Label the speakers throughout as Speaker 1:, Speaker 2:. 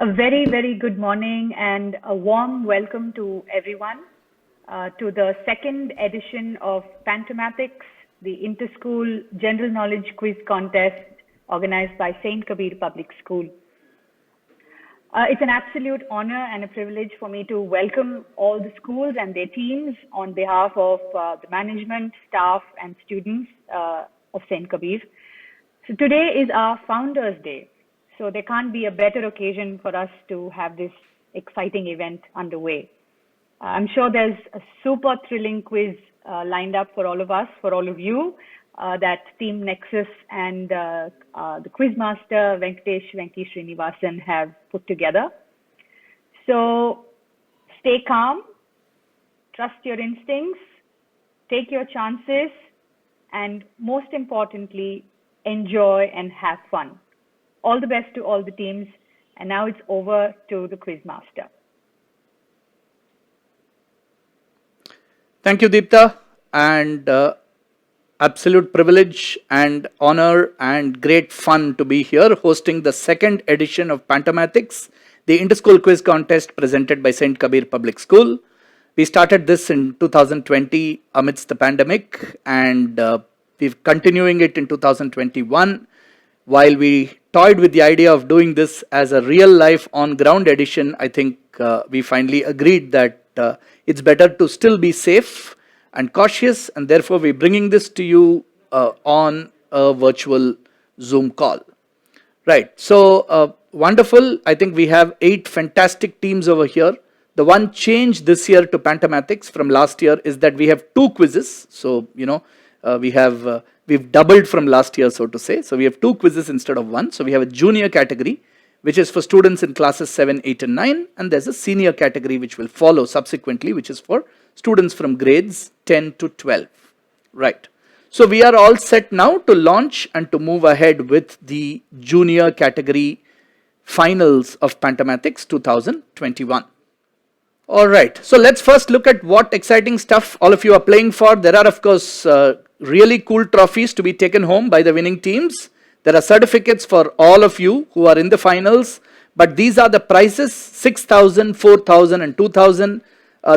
Speaker 1: A very, very good morning and a warm welcome to everyone to the second edition of Pantomathix, the Interschool General Knowledge Quiz Contest organized by St. Kabir Public School. It's an absolute honor and a privilege for me to welcome all the schools and their teams on behalf of the management, staff, and students of St. Kabir. So today is our Founders Day. So there can't be a better occasion for us to have this exciting event underway. I'm sure there's a super thrilling quiz lined up for all of us, for all of you, that Team Nexus and the Quizmaster Venkatesh Venki Srinivasan have put together. So stay calm, trust your instincts, take your chances, and most importantly, enjoy and have fun. All the best to all the teams. And now it's over to the Quizmaster.
Speaker 2: Thank you, Deepta. And absolute privilege and honor and great fun to be here hosting the second edition of Pantomathix, the Interschool Quiz Contest presented by St. Kabir Public School. We started this in 2020 amidst the pandemic, and we're continuing it in 2021. While we toyed with the idea of doing this as a real life on ground edition, I think we finally agreed that it's better to still be safe and cautious, and therefore we're bringing this to you on a virtual Zoom call. Right, so wonderful. I think we have 8 fantastic teams over here. The one change this year to Pantomathix from last year is that we have 2 quizzes. So, we've doubled from last year, so to say. So we have 2 quizzes instead of 1. So we have a junior category, which is for students in classes 7, 8 and 9. And there's a senior category which will follow subsequently, which is for students from grades 10 to 12. Right. So we are all set now to launch and to move ahead with the junior category finals of Pantomathix 2021. All right, so let's first look at what exciting stuff all of you are playing for. There are, of course, really cool trophies to be taken home by the winning teams. There are certificates for all of you who are in the finals, but these are the prizes: 6,000, 4,000 and 2,000.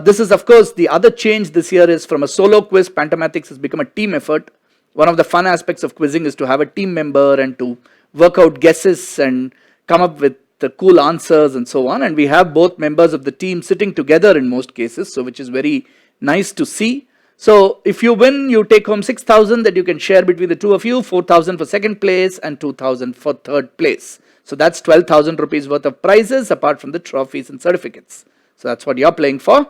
Speaker 2: This is, of course, the other change this year is from a solo quiz. Pantomathix has become a team effort. One of the fun aspects of quizzing is to have a team member and to work out guesses and come up with the cool answers and so on. And we have both members of the team sitting together in most cases, so which is very nice to see. So if you win, you take home 6,000 that you can share between the two of you, 4,000 for second place and 2,000 for third place. So that's 12,000 rupees worth of prizes apart from the trophies and certificates. So that's what you're playing for.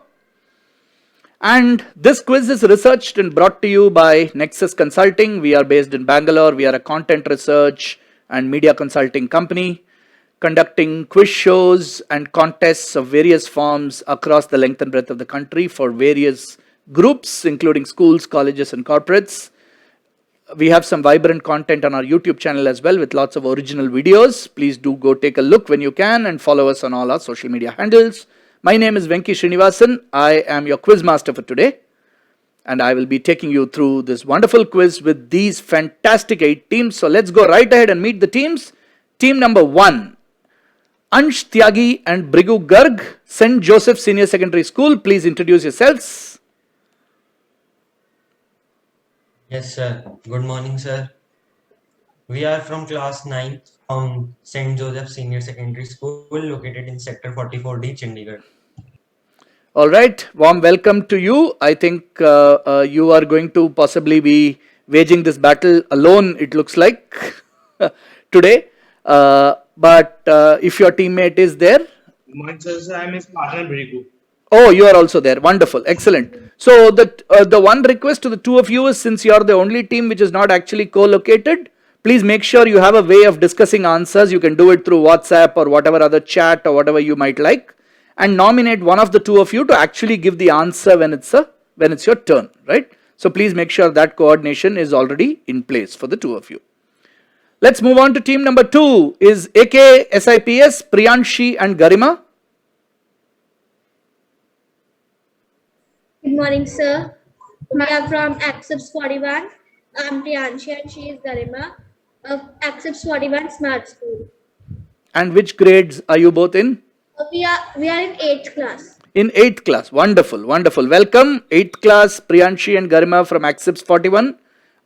Speaker 2: And this quiz is researched and brought to you by Nexus Consulting. We are based in Bangalore. We are a content research and media consulting company, conducting quiz shows and contests of various forms across the length and breadth of the country for various groups, including schools, colleges, and corporates. We have some vibrant content on our YouTube channel as well with lots of original videos. Please do go take a look when you can and follow us on all our social media handles. My name is Venki Srinivasan. I am your quiz master for today, and I will be taking you through this wonderful quiz with these fantastic 8 teams. So let's go right ahead and meet the teams. Team number 1, Ansh Tyagi and Brigu Garg, St. Joseph Senior Secondary School. Please introduce yourselves.
Speaker 3: Yes, sir. Good morning, sir. We are from class 9th from St. Joseph Senior Secondary School located in Sector 44D, Chandigarh.
Speaker 2: All right, warm welcome to you. I think you are going to possibly be waging this battle alone, it looks like, today. But if your teammate is there.
Speaker 4: I'm his partner, Brigu.
Speaker 2: Oh, you are also there. Wonderful. Excellent. So the one request to the two of you is, since you are the only team which is not actually co-located, please make sure you have a way of discussing answers. You can do it through WhatsApp or whatever other chat or whatever you might like, and nominate one of the two of you to actually give the answer when it's your turn, right? So please make sure that coordination is already in place for the two of you. Let's move on to team number 2 is AK SIPS, Priyanshi and Garima.
Speaker 5: Good morning, sir. We are from Accepts 41. I'm Priyanshi and she is Garima of Accepts 41 Smart School.
Speaker 2: And which grades are you both in?
Speaker 5: We are in 8th class.
Speaker 2: In 8th class. Wonderful, wonderful. Welcome, 8th class, Priyanshi and Garima from Accepts 41.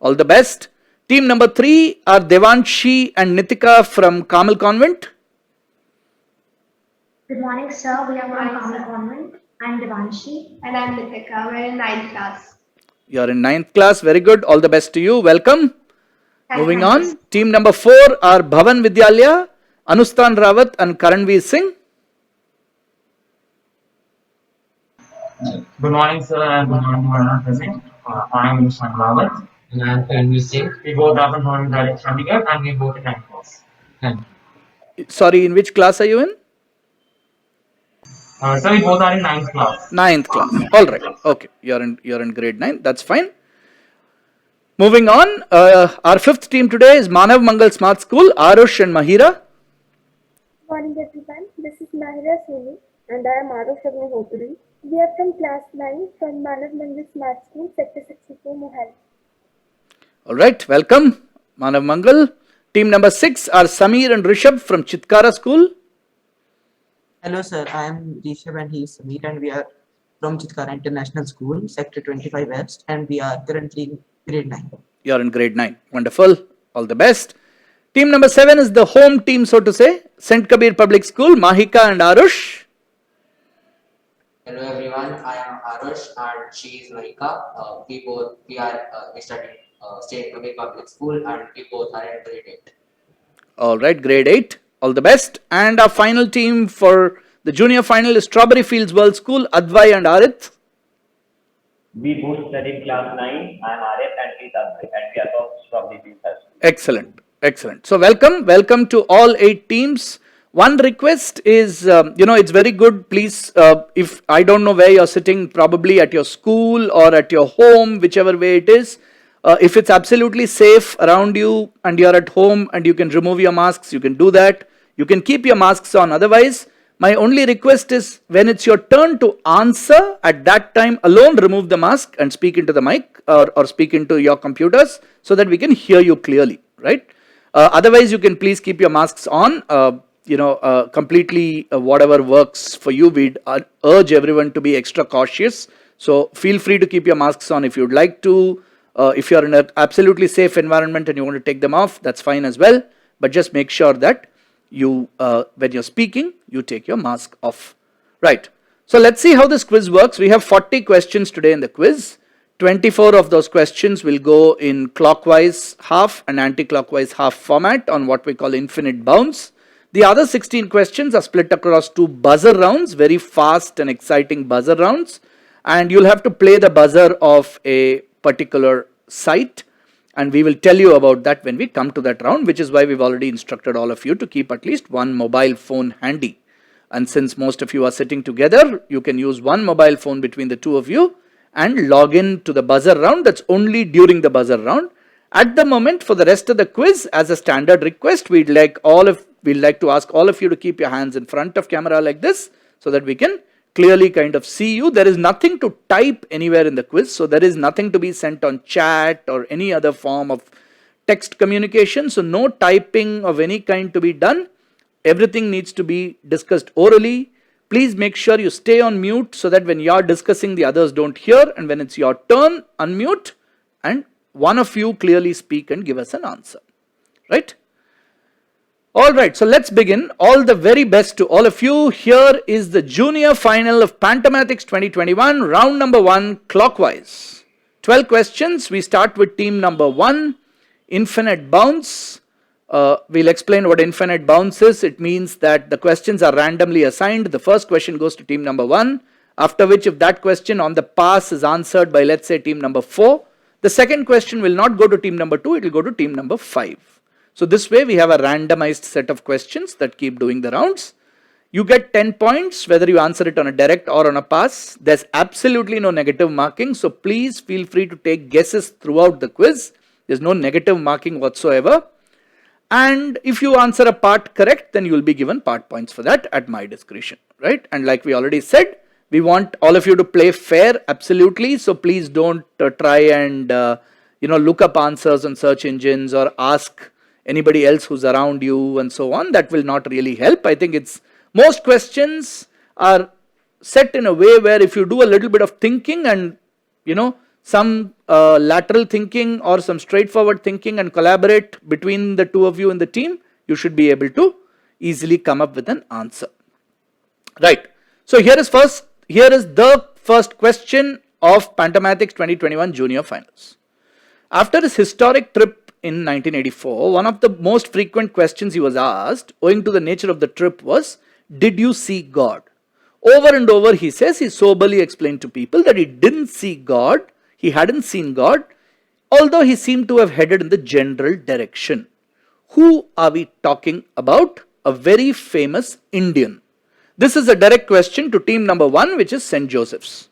Speaker 2: All the best. Team number 3 are Devanshi and Nitika from Carmel Convent.
Speaker 6: Good morning, sir. We are from Carmel Convent. I'm Devanshi. And I'm Nitika. We're in 9th class.
Speaker 2: You're in 9th class. Very good. All the best to you. Welcome. Moving
Speaker 6: Thank
Speaker 2: on. Team number 4 are Bhavan Vidyalaya, Anustan Rawat and Karanveer Singh.
Speaker 7: Good morning, sir, and good morning to everyone present. I am Nishan Rawat, and I am Karanveer Singh. We both are from Bhavan Vidyalaya, Chandigarh, and we both in 9th class. Thank you.
Speaker 2: Sorry, in which class are you in?
Speaker 7: Sir, we both are in 9th class.
Speaker 2: 9th class. All right. Okay. You're in grade 9. That's fine. Moving on. Our 5th team today is Manav Mangal Smart School, Arush and Mahira.
Speaker 8: Morning everyone, this is Mahira Soni and I am Arush Agnihotri. We are from class 9 from Manav Mangal Smart School, Sector 64, Mohali.
Speaker 2: All right. Welcome, Manav Mangal. Team number 6 are Samir and Rishabh from Chitkara School.
Speaker 9: Hello sir, I am Rishabh and he is Sameer and we are from Chitkara International School, Sector 25 West and we are currently in grade 9.
Speaker 2: You are in grade 9. Wonderful. All the best. Team number 7 is the home team, so to say, St. Kabir Public School, Mahika and Arush.
Speaker 10: Hello everyone, I am Arush and she is Marika. We study State Kabir Public School and we both are in grade 8.
Speaker 2: All right, grade 8. All the best. And our final team for the junior final is Strawberry Fields World School, Advai and Arith.
Speaker 11: We both study in class 9. I am Arith and he is Advai and we are from Strawberry Fields.
Speaker 2: Excellent. Excellent. So welcome to all 8 teams. One request is, it's very good. Please, if I don't know where you're sitting, probably at your school or at your home, whichever way it is. If it's absolutely safe around you and you're at home and you can remove your masks, you can do that. You can keep your masks on. Otherwise, my only request is when it's your turn to answer, at that time alone, remove the mask and speak into the mic or speak into your computers so that we can hear you clearly, right? Otherwise, you can please keep your masks on. Completely whatever works for you. We'd urge everyone to be extra cautious. So feel free to keep your masks on if you'd like to. If you're in an absolutely safe environment and you want to take them off, that's fine as well. But just make sure that you, when you're speaking, you take your mask off. Right. So let's see how this quiz works. We have 40 questions today in the quiz. 24 of those questions will go in clockwise half and anti-clockwise half format on what we call infinite bounds. The other 16 questions are split across 2 buzzer rounds, very fast and exciting buzzer rounds. And you'll have to play the buzzer of a particular site. And we will tell you about that when we come to that round, which is why we've already instructed all of you to keep at least one mobile phone handy. And since most of you are sitting together, you can use one mobile phone between the 2 of you and log in to the buzzer round. That's only during the buzzer round. At the moment, for the rest of the quiz, as a standard request, we'd like to ask all of you to keep your hands in front of camera like this so that we can clearly kind of see you. There is nothing to type anywhere in the quiz, so there is nothing to be sent on chat or any other form of text communication. So no typing of any kind to be done. Everything needs to be discussed orally. Please make sure you stay on mute so that when you're discussing, the others don't hear. And when it's your turn, unmute and one of you clearly speak and give us an answer. Right? All right, so let's begin. All the very best to all of you. Here is the junior final of Pantomathix 2021, round number 1, clockwise. 12 questions. We start with team number 1, infinite bounds. We'll explain what infinite bounds is. It means that the questions are randomly assigned. The first question goes to team number 1, after which if that question on the pass is answered by, let's say, team number 4, the second question will not go to team number 2, it will go to team number 5. So this way we have a randomized set of questions that keep doing the rounds. You get 10 points whether you answer it on a direct or on a pass. There's absolutely no negative marking. So please feel free to take guesses throughout the quiz. There's no negative marking whatsoever. And if you answer a part correct, then you will be given part points for that at my discretion, right? And like we already said, we want all of you to play fair, absolutely. So please don't try and look up answers on search engines or ask anybody else who's around you and so on. That will not really help. I think it's most questions are set in a way where if you do a little bit of thinking and some lateral thinking or some straightforward thinking and collaborate between the two of you in the team, you should be able to easily come up with an answer. Right. So here is the first question of Pantomathix 2021 Junior Finals. After his historic trip in 1984, one of the most frequent questions he was asked, owing to the nature of the trip, was, "Did you see God?" Over and over he says, he soberly explained to people that he didn't see God, he hadn't seen God, although he seemed to have headed in the general direction. Who are we talking about? A very famous Indian. This is a direct question to team number 1, which is St. Joseph's.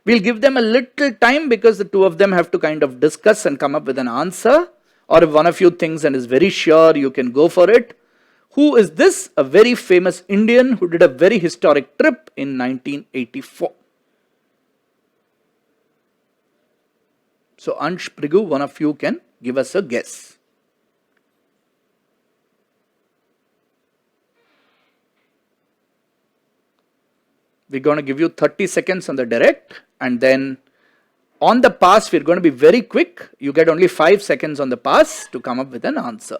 Speaker 2: We'll give them a little time because the two of them have to kind of discuss and come up with an answer. Or if one of you thinks and is very sure, you can go for it. Who is this? A very famous Indian who did a very historic trip in 1984. So Ansh, Prigu, one of you can give us a guess. We're going to give you 30 seconds on the direct, and then on the pass we're going to be very quick. You get only 5 seconds on the pass to come up with an answer.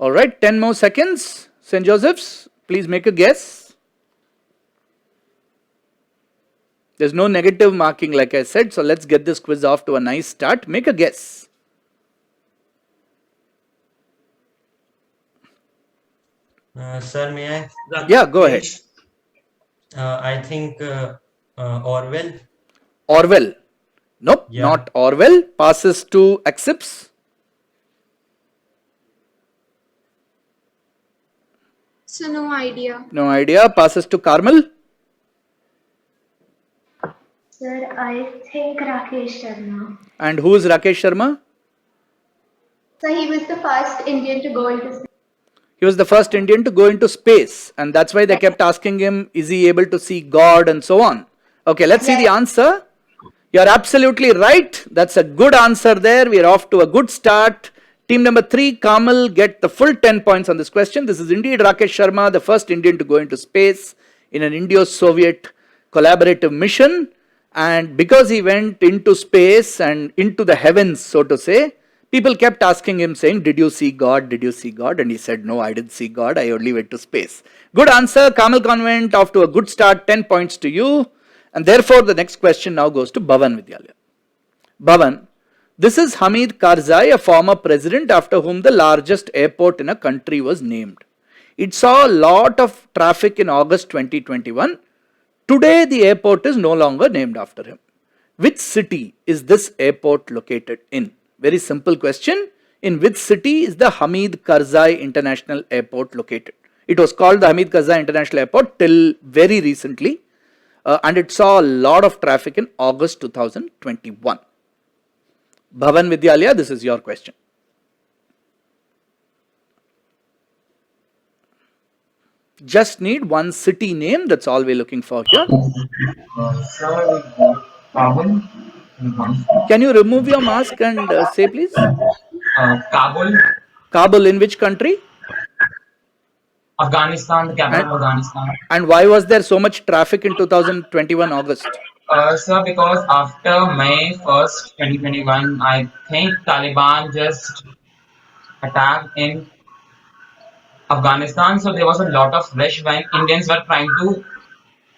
Speaker 2: Alright, 10 more seconds. St. Joseph's, please make a guess. There's no negative marking like I said, so let's get this quiz off to a nice start. Make a guess.
Speaker 3: Sir, may I?
Speaker 2: Yeah, go ahead.
Speaker 3: I think Orwell.
Speaker 2: Orwell. Nope,
Speaker 3: Yeah.
Speaker 2: not Orwell. Passes to Accepts.
Speaker 6: So no idea.
Speaker 2: No idea. Passes to Carmel.
Speaker 8: Sir, I think Rakesh Sharma.
Speaker 2: And who is Rakesh Sharma?
Speaker 6: So he was the first Indian to go into space.
Speaker 2: He was the first Indian to go into space, and that's why they kept asking him, is he able to see God and so on. Okay, let's see the answer. You're absolutely right. That's a good answer there. We are off to a good start. Team number 3, Kamal, get the full 10 points on this question. This is indeed Rakesh Sharma, the first Indian to go into space in an Indo-Soviet collaborative mission. And because he went into space and into the heavens, so to say, people kept asking him saying, did you see God? Did you see God? And he said, no, I didn't see God. I only went to space. Good answer. Kamal Convent off to a good start. 10 points to you. And therefore, the next question now goes to Bhavan Vidyalaya. Bhavan, this is Hamid Karzai, a former president after whom the largest airport in a country was named. It saw a lot of traffic in August 2021. Today, the airport is no longer named after him. Which city is this airport located in? Very simple question. In which city is the Hamid Karzai International Airport located? It was called the Hamid Karzai International Airport till very recently, and it saw a lot of traffic in August 2021. Bhavan Vidyalaya, this is your question. Just need one city name, that's all we're looking for here.
Speaker 7: Kabul.
Speaker 2: Can you remove your mask and say please?
Speaker 7: Kabul.
Speaker 2: Kabul in which country?
Speaker 7: Afghanistan, the capital of Afghanistan.
Speaker 2: And why was there so much traffic in 2021 August?
Speaker 7: Sir, because after May 1st, 2021, I think Taliban just attacked in Afghanistan. So there was a lot of rush when Indians were trying to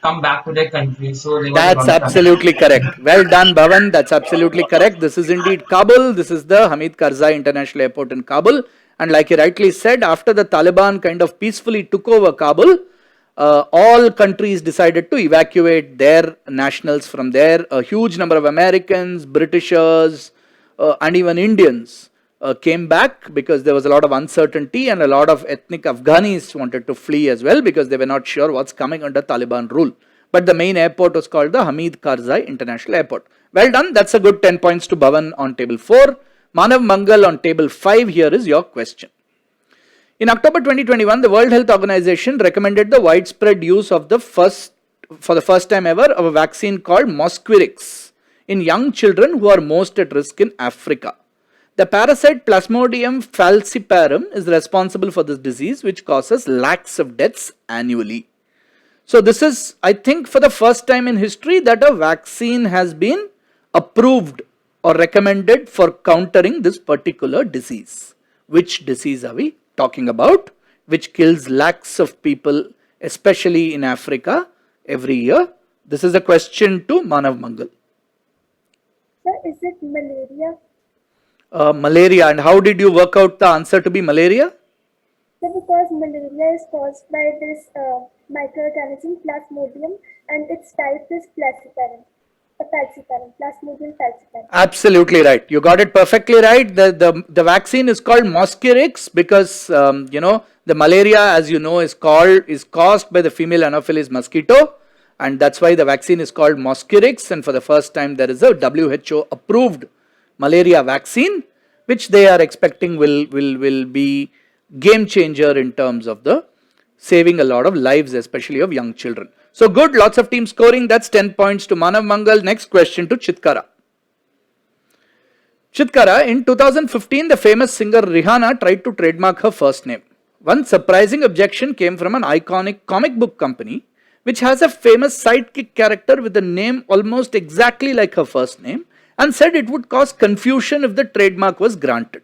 Speaker 7: come back to their country. So
Speaker 2: that's absolutely correct. Well done, Bhavan. That's absolutely correct. This is indeed Kabul. This is the Hamid Karzai International Airport in Kabul. And like you rightly said, after the Taliban kind of peacefully took over Kabul, all countries decided to evacuate their nationals from there. A huge number of Americans, Britishers, and even Indians came back because there was a lot of uncertainty, and a lot of ethnic Afghanis wanted to flee as well because they were not sure what's coming under Taliban rule. But the main airport was called the Hamid Karzai International Airport. Well done. That's a good 10 points to Bhavan on table 4. Manav Mangal on table 5. Here is your question. In October 2021, the World Health Organization recommended the widespread use of the for the first time ever, of a vaccine called Mosquirix in young children who are most at risk in Africa. The parasite Plasmodium falciparum is responsible for this disease, which causes lakhs of deaths annually. So this is, I think, for the first time in history that a vaccine has been approved or recommended for countering this particular disease. Which disease are we talking about? Which kills lakhs of people, especially in Africa, every year? This is a question to Manav Mangal.
Speaker 8: Sir, is it malaria?
Speaker 2: Malaria. And how did you work out the answer to be malaria?
Speaker 8: Sir, because malaria is caused by this microorganism Plasmodium and its type is falciparum. Plasmodium falciparum.
Speaker 2: Absolutely right. You got it perfectly right. The vaccine is called Mosquirix because the malaria, as you know, is caused by the female Anopheles mosquito, and that's why the vaccine is called Mosquirix. And for the first time, there is a WHO approved malaria vaccine, which they are expecting will be game changer in terms of the saving a lot of lives, especially of young children. So good, lots of team scoring. That's 10 points to Manav Mangal. Next question to Chitkara. Chitkara, in 2015, the famous singer Rihanna tried to trademark her first name. One surprising objection came from an iconic comic book company, which has a famous sidekick character with a name almost exactly like her first name, and said it would cause confusion if the trademark was granted.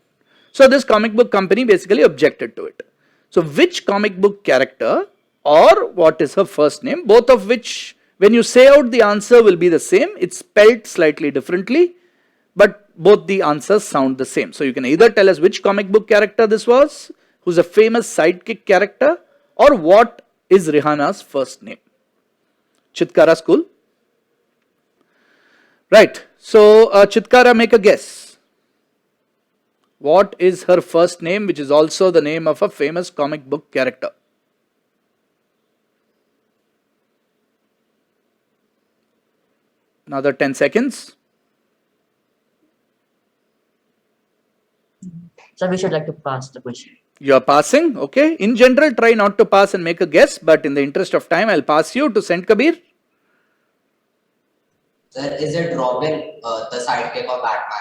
Speaker 2: So this comic book company basically objected to it. So which comic book character or what is her first name, both of which when you say out the answer will be the same, it's spelled slightly differently, but both the answers sound the same. So you can either tell us which comic book character this was, who's a famous sidekick character, or what is Rihanna's first name. Chitkara school. Right, so Chitkara, make a guess. What is her first name, which is also the name of a famous comic book character? Another 10 seconds.
Speaker 9: So we should like to pass the question.
Speaker 2: You are passing, okay. In general, try not to pass and make a guess, but in the interest of time, I'll pass you to Saint Kabir.
Speaker 10: Sir, is it Robin, the sidekick of Batman?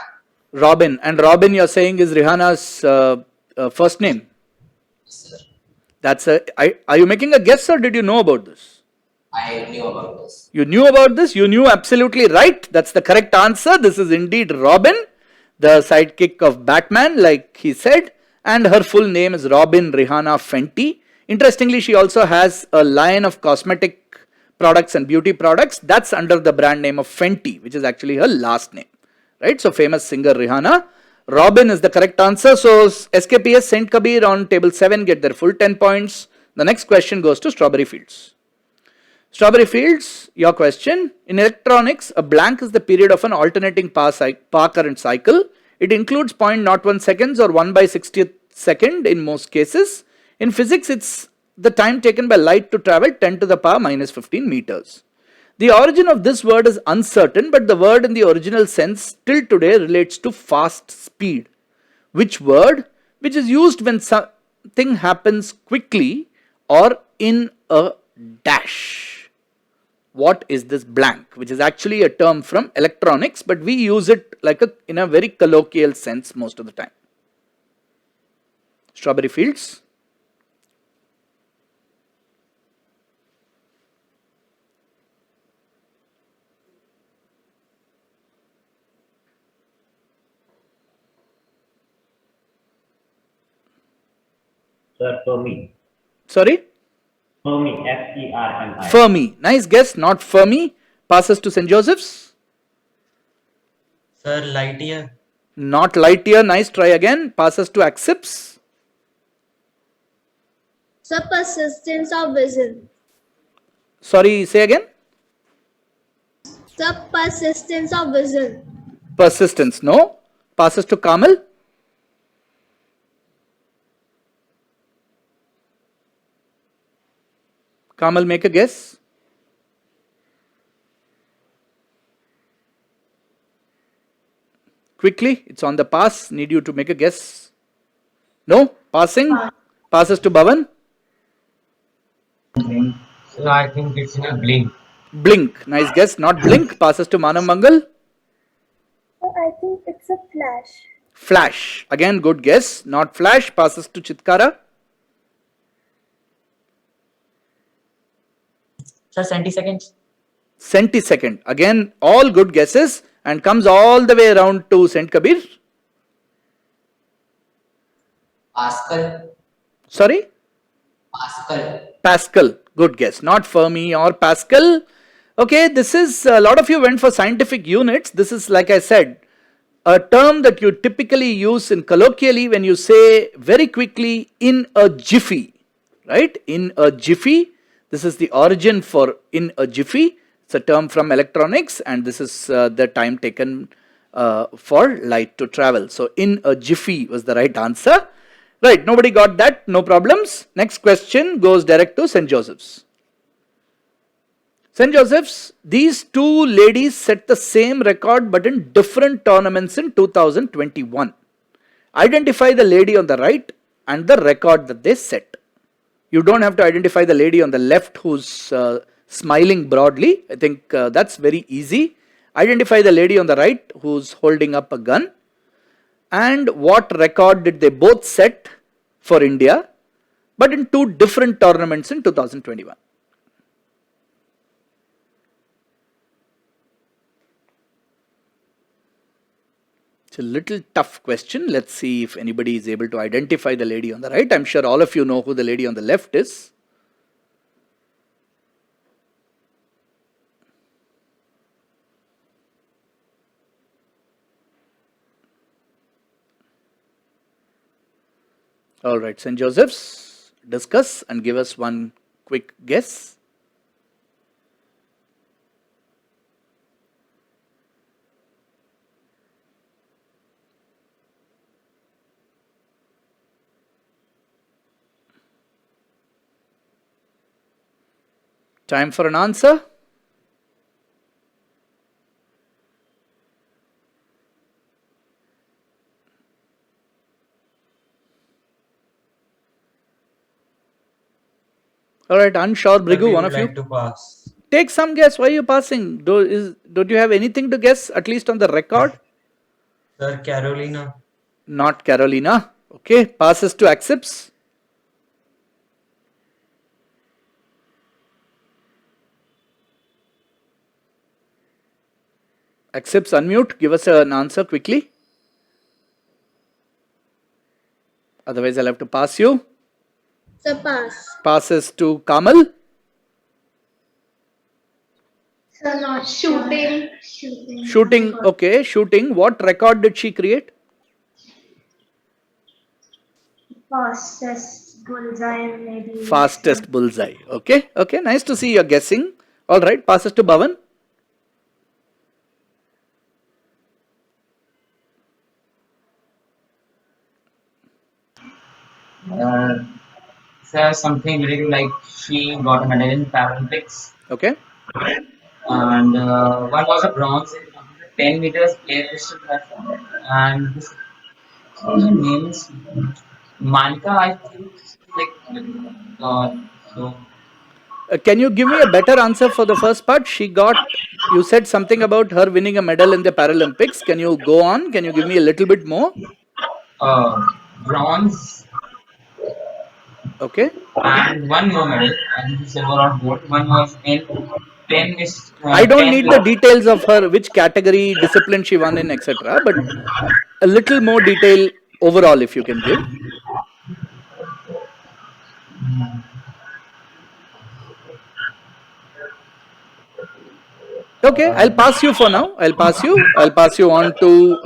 Speaker 2: Robin. And Robin, you're saying, is Rihanna's first name?
Speaker 10: Yes, sir.
Speaker 2: That's are you making a guess or did you know about this?
Speaker 10: I knew about this.
Speaker 2: You knew about this? You knew absolutely right. That's the correct answer. This is indeed Robin, the sidekick of Batman, like he said. And her full name is Robin Rihanna Fenty. Interestingly, she also has a line of cosmetic products and beauty products. That's under the brand name of Fenty, which is actually her last name. Right? So, famous singer Rihanna. Robin is the correct answer. So, SKPS Saint Kabir on table 7 get their full 10 points. The next question goes to Strawberry Fields. Strawberry Fields, your question. In electronics, a blank is the period of an alternating power current cycle. It includes 0.01 seconds or 1 by 60th second in most cases. In physics, it's the time taken by light to travel 10 to the power minus 15 meters. The origin of this word is uncertain, but the word in the original sense till today relates to fast speed. Which word? Which is used when something happens quickly or in a dash. What is this blank? Which is actually a term from electronics, but we use it like in a very colloquial sense most of the time. Strawberry Fields.
Speaker 11: Sir, Fermi.
Speaker 2: Sorry?
Speaker 11: Fermi, Fermi.
Speaker 2: Fermi. Nice guess, not Fermi. Passes to St. Joseph's.
Speaker 3: Sir, light year.
Speaker 2: Not light year. Nice try again. Passes to Acceps.
Speaker 5: Sir, persistence of vision.
Speaker 2: Sorry, say again.
Speaker 5: Sir, persistence of vision.
Speaker 2: Persistence, no. Passes to Kamal. Kamal, make a guess. Quickly, it's on the pass. Need you to make a guess. No? Passing? Passes to Bhavan.
Speaker 7: So I think it's in a blink.
Speaker 2: Blink. Nice guess. Not blink. Passes to Manav Mangal.
Speaker 8: I think it's a flash.
Speaker 2: Flash. Again, good guess. Not flash. Passes to Chitkara.
Speaker 9: Sir, centiseconds.
Speaker 2: Centisecond. Again, all good guesses and comes all the way around to Saint Kabir.
Speaker 10: Pascal.
Speaker 2: Sorry?
Speaker 10: Pascal.
Speaker 2: Pascal. Good guess. Not Fermi or Pascal. Okay, this is, a lot of you went for scientific units. This is, like I said, a term that you typically use in colloquially when you say very quickly in a jiffy, right? In a jiffy. This is the origin for in a jiffy. It's a term from electronics, and this is the time taken for light to travel. So in a jiffy was the right answer. Right, nobody got that, no problems. Next question goes direct to St. Joseph's. St. Joseph's, these two ladies set the same record but in different tournaments in 2021. Identify the lady on the right and the record that they set. You don't have to identify the lady on the left who's smiling broadly. I think that's very easy. Identify the lady on the right who's holding up a gun. And what record did they both set for India, but in two different tournaments in 2021. It's a little tough question. Let's see if anybody is able to identify the lady on the right. I'm sure all of you know who the lady on the left is. All right, St. Joseph's, discuss and give us one quick guess. Time for an answer. All right, unsure, Brigu, one of you.
Speaker 3: To pass.
Speaker 2: Take some guess. Why are you passing? Don't you have anything to guess, at least on the record?
Speaker 3: Sir, Carolina.
Speaker 2: Not Carolina. Okay, passes to accepts. Accepts, unmute. Give us an answer quickly. Otherwise, I'll have to pass you.
Speaker 5: Sir, pass.
Speaker 2: Passes to Kamal.
Speaker 6: So not shooting.
Speaker 2: Shooting, okay, shooting. What record did she create?
Speaker 6: Fastest bullseye, maybe.
Speaker 2: Fastest bullseye. Okay, okay, nice to see you're guessing. All right, passes to Bhavan.
Speaker 7: Says something related like she got a medal in Paralympics.
Speaker 2: Okay.
Speaker 7: And one was a bronze in 10 meters air pistol platform. And this her name is Manika, I think. So
Speaker 2: Can you give me a better answer for the first part? She got, you said something about her winning a medal in the Paralympics. Can you go on? Can you give me a little bit more?
Speaker 7: Bronze.
Speaker 2: Okay.
Speaker 7: And one more medal, and silver or gold. One was in 10
Speaker 2: I don't need the details of her, which category, discipline she won in, etc. But a little more detail overall, if you can give. Okay, I'll pass you for now. I'll pass you on to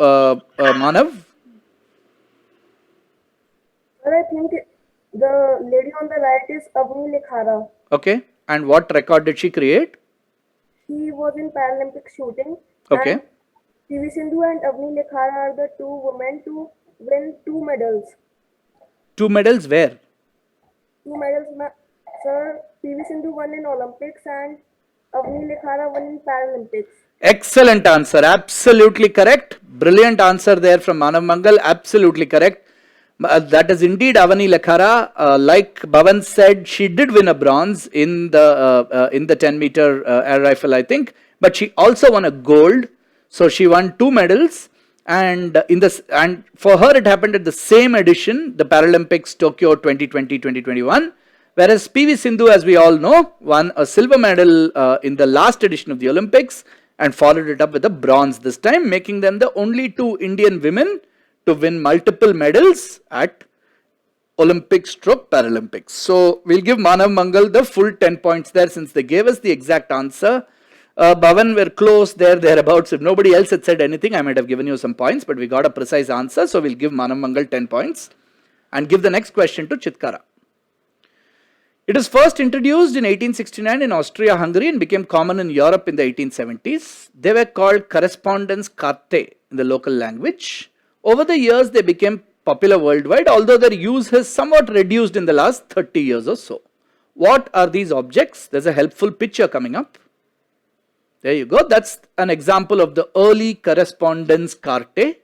Speaker 2: Manav.
Speaker 8: But I think the lady on the right is Avni Likhara.
Speaker 2: Okay, and what record did she create?
Speaker 8: She was in Paralympic shooting.
Speaker 2: Okay.
Speaker 8: And PV Sindhu and Avni Likhara are the two women to win 2 medals.
Speaker 2: 2 medals where?
Speaker 8: 2 medals, sir. PV Sindhu won in Olympics and Avni Likhara won in Paralympics.
Speaker 2: Excellent answer. Absolutely correct. Brilliant answer there from Manav Mangal. Absolutely correct. That is indeed Avani Lakhara. Like Bhavan said, she did win a bronze in the 10-meter air rifle, I think, but she also won a gold. So she won 2 medals, and for her it happened at the same edition, the Paralympics Tokyo 2020-2021. Whereas PV Sindhu, as we all know, won a silver medal in the last edition of the Olympics and followed it up with a bronze this time, making them the only 2 Indian women to win multiple medals at Olympics/Paralympics. So we'll give Manav Mangal the full 10 points there, since they gave us the exact answer. Bhavan, we're close there, thereabouts. If nobody else had said anything, I might have given you some points, but we got a precise answer. So we'll give Manav Mangal 10 points and give the next question to Chitkara. It was first introduced in 1869 in Austria-Hungary and became common in Europe in the 1870s. They were called correspondence carte in the local language. Over the years, they became popular worldwide, although their use has somewhat reduced in the last 30 years or so. What are these objects? There's a helpful picture coming up. There you go. That's an example of the early correspondence carte.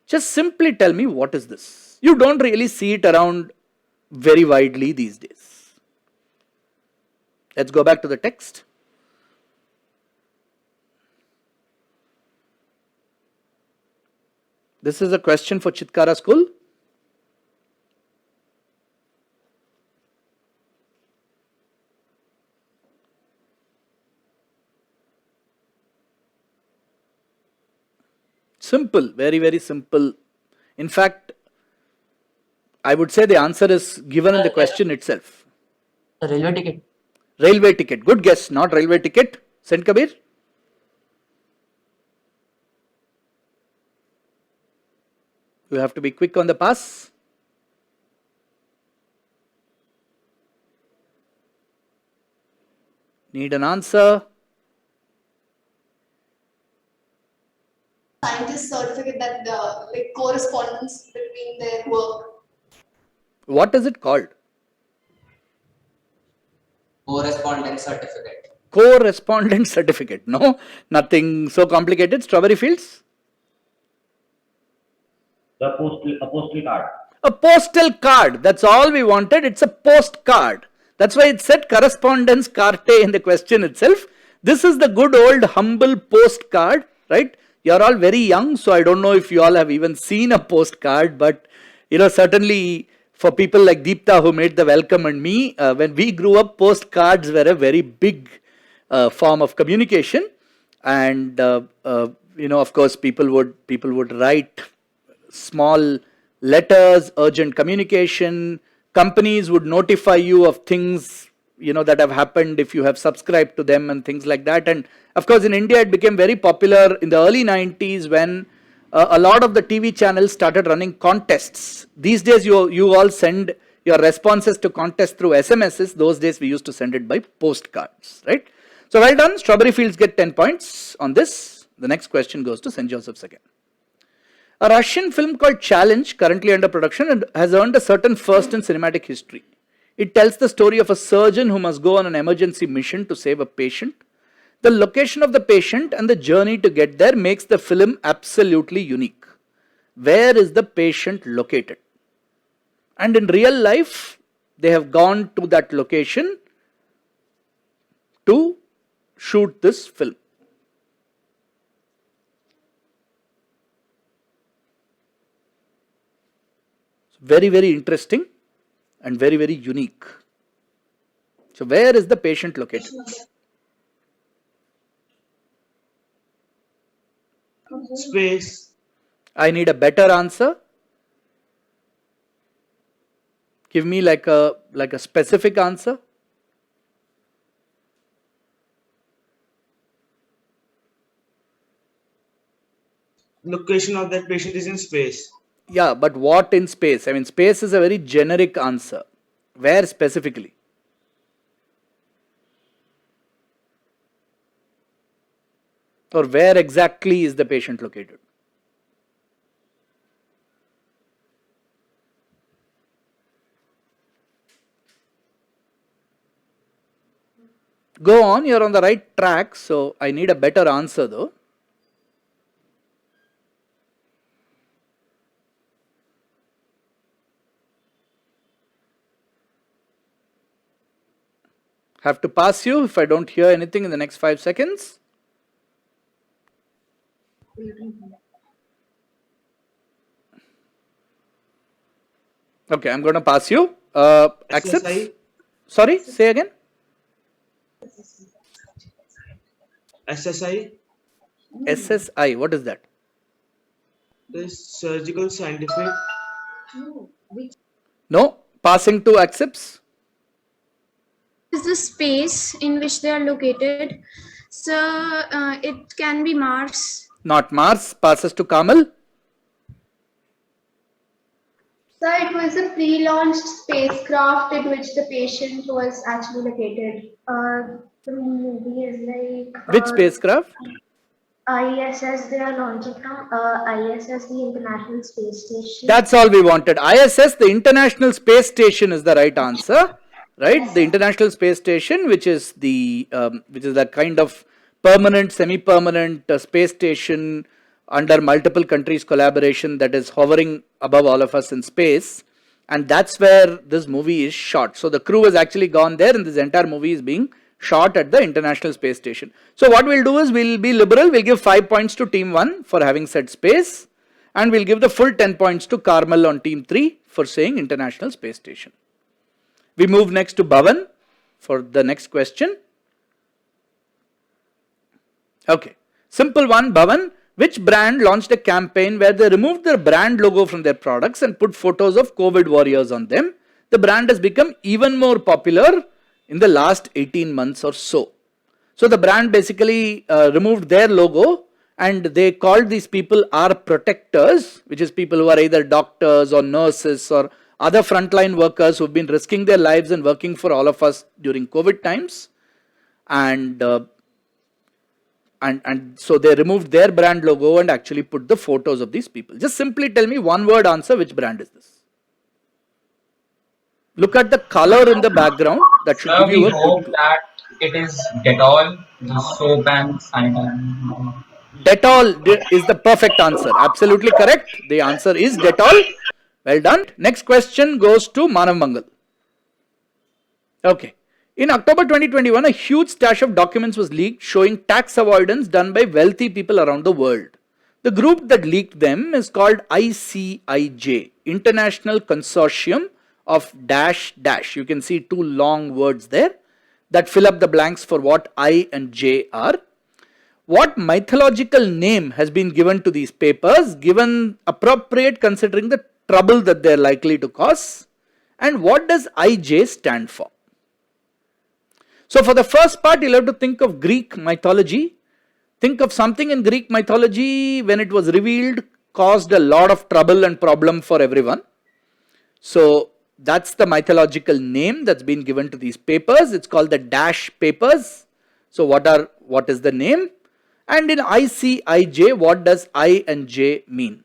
Speaker 2: Just simply tell me, what is this? You don't really see it around very widely these days. Let's go back to the text. This is a question for Chitkara school. Simple, very, very simple. In fact, I would say the answer is given in the question itself.
Speaker 9: The railway ticket.
Speaker 2: Railway ticket. Good guess. Not railway ticket. Saint Kabir? You have to be quick on the pass. Need an answer.
Speaker 6: Scientist certificate that like correspondence between their work.
Speaker 2: What is it called?
Speaker 10: Correspondence certificate.
Speaker 2: Correspondence certificate. No, nothing so complicated. Strawberry Fields?
Speaker 11: A postal card.
Speaker 2: A postal card. That's all we wanted. It's a postcard. That's why it said correspondence carte in the question itself. This is the good old humble postcard, right? You're all very young, so I don't know if you all have even seen a postcard, but certainly for people like Deepta who made the welcome and me, when we grew up, postcards were a very big form of communication, and of course people would write small letters, urgent communication. Companies would notify you of things that have happened if you have subscribed to them and things like that. And of course, in India, it became very popular in the early 90s when a lot of the TV channels started running contests. These days, you all send your responses to contests through SMSs. Those days, we used to send it by postcards, right? So well done. Strawberry Fields get 10 points on this. The next question goes to St. Joseph's again. A Russian film called Challenge, currently under production, and has earned a certain first in cinematic history. It tells the story of a surgeon who must go on an emergency mission to save a patient. The location of the patient and the journey to get there makes the film absolutely unique. Where is the patient located? And in real life, they have gone to that location to shoot this film. Very, very interesting and very, very unique. So where is the patient located?
Speaker 4: Space.
Speaker 2: I need a better answer. Give me like a specific answer.
Speaker 4: Location of that patient is in space.
Speaker 2: Yeah, but what in space? I mean, space is a very generic answer. Where specifically? Or where exactly is the patient located? Go on, you're on the right track, so I need a better answer though. Have to pass you if I don't hear anything in the next 5 seconds. Okay, I'm going to pass you. Accepts?
Speaker 4: SSI.
Speaker 2: Sorry, say again.
Speaker 4: SSI
Speaker 2: SSI, what is that?
Speaker 4: is surgical scientific.
Speaker 2: No, passing to accepts.
Speaker 5: Is the space in which they are located. So it can be Mars.
Speaker 2: Not Mars, passes to Kamal.
Speaker 6: Sir, it was a pre-launched spacecraft in which the patient was actually located. The movie is like
Speaker 2: Which spacecraft?
Speaker 6: ISS. They are launching from ISS, the International Space Station.
Speaker 2: That's all we wanted. ISS, the International Space Station, is the right answer. Right? The International Space Station, which is the kind of permanent, semi-permanent space station under multiple countries' collaboration that is hovering above all of us in space, and that's where this movie is shot. So the crew has actually gone there, and this entire movie is being shot at the International Space Station. So what we'll do is we'll be liberal. We'll give 5 points to team 1 for having said space, and we'll give the full 10 points to Carmel on team 3 for saying International Space Station. We move next to Bhavan for the next question. Okay, simple one, Bhavan. Which brand launched a campaign where they removed their brand logo from their products and put photos of COVID warriors on them? The brand has become even more popular in the last 18 months or so. So the brand basically removed their logo and they called these people our protectors, which is people who are either doctors or nurses or other frontline workers who've been risking their lives and working for all of us during COVID times. And so they removed their brand logo and actually put the photos of these people. Just simply tell me one word answer, which brand is this? Look at the color in the background. That should give you a
Speaker 7: hope
Speaker 2: good.
Speaker 7: that it is Dettol, the soap and sanitizer.
Speaker 2: Dettol is the perfect answer. Absolutely correct. The answer is Dettol. Well done. Next question goes to Manav Mangal. Okay. In October 2021, a huge stash of documents was leaked showing tax avoidance done by wealthy people around the world. The group that leaked them is called ICIJ, International Consortium of dash dash. You can see two long words there that fill up the blanks for what I and J are. What mythological name has been given to these papers, given appropriate considering the trouble that they are likely to cause? And what does IJ stand for? So for the first part, you'll have to think of Greek mythology. Think of something in Greek mythology when it was revealed caused a lot of trouble and problem for everyone. So that's the mythological name that's been given to these papers. It's called the Dash Papers. So what is the name? And in ICIJ, what does I and J mean?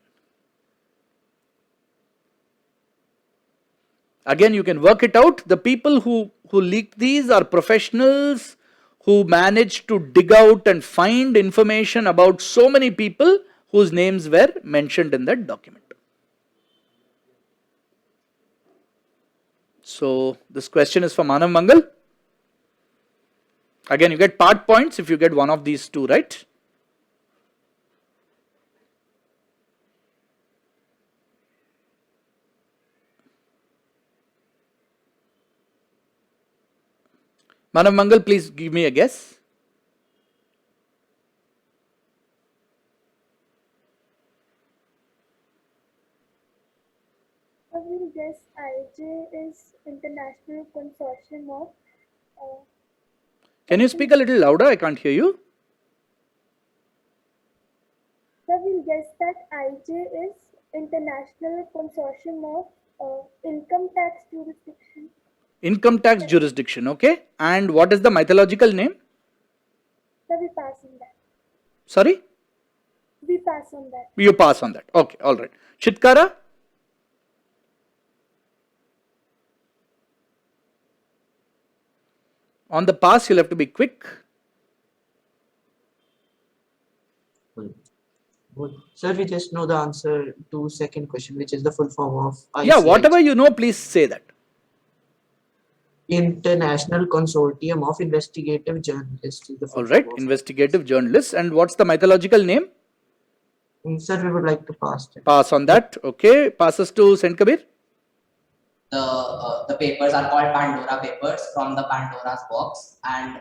Speaker 2: Again, you can work it out. The people who leaked these are professionals who managed to dig out and find information about so many people whose names were mentioned in that document. So this question is for Manav Mangal. Again, you get part points if you get one of these two right. Manav Mangal, please give me a guess.
Speaker 8: I will guess IJ is International Consortium of.
Speaker 2: Can you speak a little louder? I can't hear you.
Speaker 8: I will guess that IJ is International Consortium of Income Tax Jurisdiction.
Speaker 2: Income tax jurisdiction, okay. And what is the mythological name?
Speaker 8: So we pass on that.
Speaker 2: Sorry?
Speaker 8: We pass on that.
Speaker 2: You pass on that. Okay, all right. Chitkara? On the pass, you'll have to be quick.
Speaker 9: Sir, we just know the answer to second question, which is the full form of ICIJ.
Speaker 2: Yeah, whatever you know, please say that.
Speaker 9: International Consortium of Investigative Journalists. Is the full
Speaker 2: All right,
Speaker 9: form of it.
Speaker 2: investigative journalists. And what's the mythological name?
Speaker 9: Sir, we would like to pass it.
Speaker 2: Pass on that. Okay, passes to Saint Kabir.
Speaker 10: The papers are called Pandora papers from the Pandora's box, and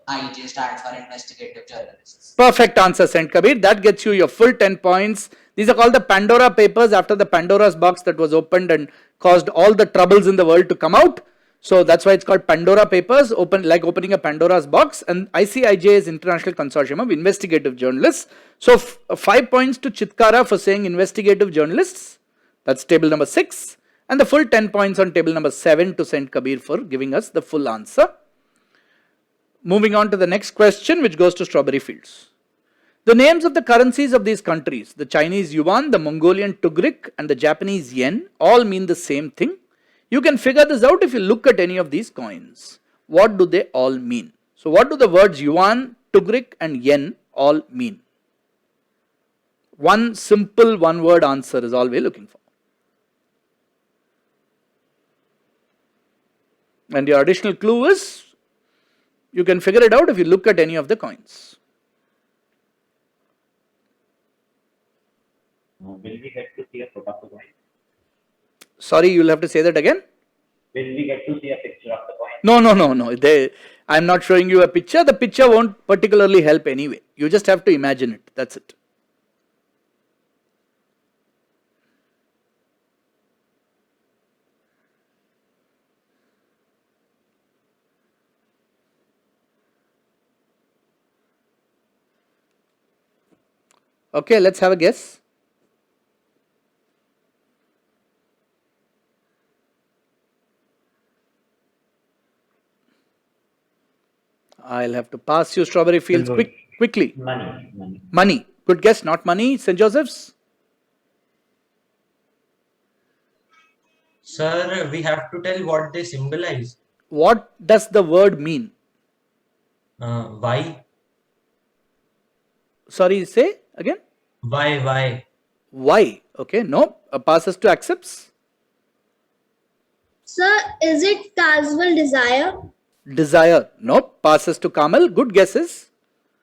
Speaker 10: IJ stands for investigative journalists.
Speaker 2: Perfect answer, Saint Kabir. That gets you your full 10 points. These are called the Pandora papers after the Pandora's box that was opened and caused all the troubles in the world to come out. So that's why it's called Pandora papers, like opening a Pandora's box. And ICIJ is International Consortium of Investigative Journalists. So 5 points to Chitkara for saying investigative journalists. That's table number 6. And the full 10 points on table number 7 to Saint Kabir for giving us the full answer. Moving on to the next question, which goes to Strawberry Fields. The names of the currencies of these countries, the Chinese yuan, the Mongolian tugrik, and the Japanese yen, all mean the same thing. You can figure this out if you look at any of these coins. What do they all mean? So what do the words yuan, tugrik, and yen all mean? One simple one-word answer is all we're looking for. And your additional clue is, you can figure it out if you look at any of the coins.
Speaker 11: Will we get to see a photo of the coin?
Speaker 2: Sorry, you'll have to say that again.
Speaker 11: Will we get to see a picture of the coin?
Speaker 2: No. I'm not showing you a picture. The picture won't particularly help anyway. You just have to imagine it. That's it. Okay, let's have a guess. I'll have to pass you Strawberry Fields quickly. Money. Good guess, not money. St. Joseph's?
Speaker 3: Sir, we have to tell what they symbolize.
Speaker 2: What does the word mean?
Speaker 3: Why?
Speaker 2: Sorry, say again?
Speaker 3: Why?
Speaker 2: Why? Okay, no. Passes to accepts.
Speaker 8: Sir, is it casual desire?
Speaker 2: Desire. Nope. Passes to Kamal. Good guesses.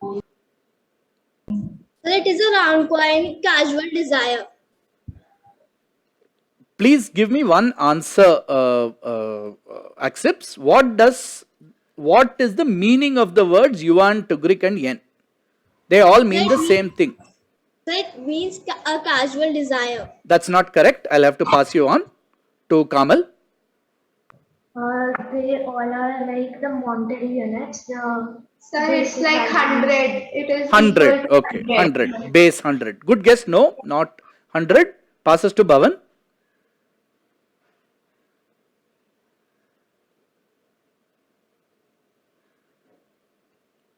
Speaker 8: Sir, it is a round coin, casual desire.
Speaker 2: Please give me one answer, accepts. What is the meaning of the words yuan, tugrik, and yen? They all mean the same thing.
Speaker 8: Sir, it means a casual desire.
Speaker 2: That's not correct. I'll have to pass you on to Kamal.
Speaker 6: They all are like the monetary units.
Speaker 12: Sir, it's like 100. It is
Speaker 2: 100. Okay, 100. Base 100. Good guess. No, not 100. Passes to Bhavan.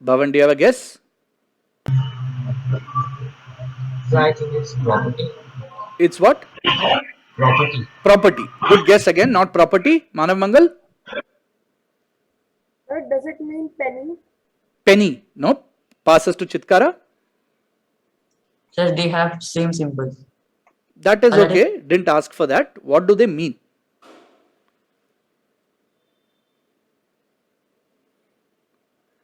Speaker 2: Bhavan, do you have a guess?
Speaker 7: So I think it's property.
Speaker 2: It's what?
Speaker 7: Property.
Speaker 2: Property. Good guess again, not property. Manav Mangal?
Speaker 8: Does it mean penny?
Speaker 2: Penny. No. Passes to Chitkara.
Speaker 9: Sir, they have same symbols.
Speaker 2: That is okay. Didn't ask for that. What do they mean?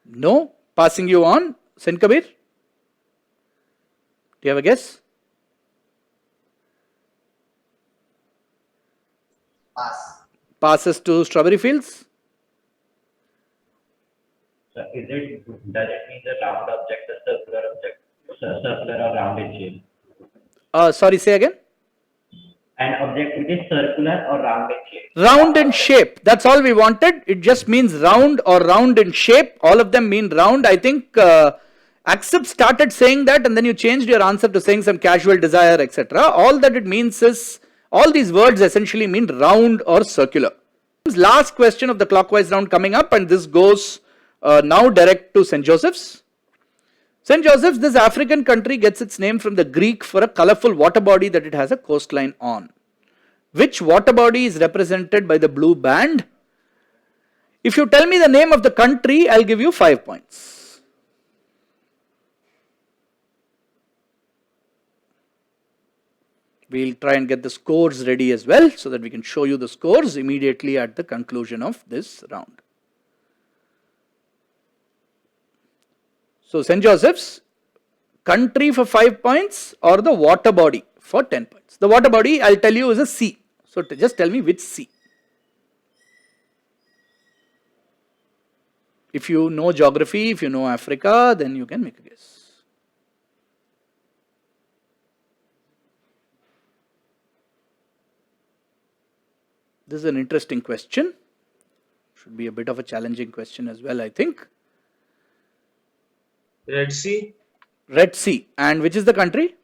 Speaker 2: No. Passing you on. Saint Kabir? Do you have a guess?
Speaker 10: Pass.
Speaker 2: Passes to Strawberry Fields.
Speaker 11: So does it mean the round object, the circular object, circular or round in shape?
Speaker 2: Sorry, say again.
Speaker 11: An object which is circular or round in shape.
Speaker 2: Round in shape. That's all we wanted. It just means round or round in shape. All of them mean round. I think Accept started saying that and then you changed your answer to saying some casual desire, etc. All that it means is, all these words essentially mean round or circular. Last question of the clockwise round coming up, and this goes now direct to St. Joseph's. St. Joseph's, this African country gets its name from the Greek for a colorful water body that it has a coastline on. Which water body is represented by the blue band? If you tell me the name of the country, I'll give you 5 points. We'll try and get the scores ready as well so that we can show you the scores immediately at the conclusion of this round. So St. Joseph's, country for 5 points or the water body for 10 points. The water body, I'll tell you, is a sea. So just tell me which sea. If you know geography, if you know Africa, then you can make a guess. This is an interesting question. Should be a bit of a challenging question as well, I think.
Speaker 4: Red Sea.
Speaker 2: Red Sea. And which is the country?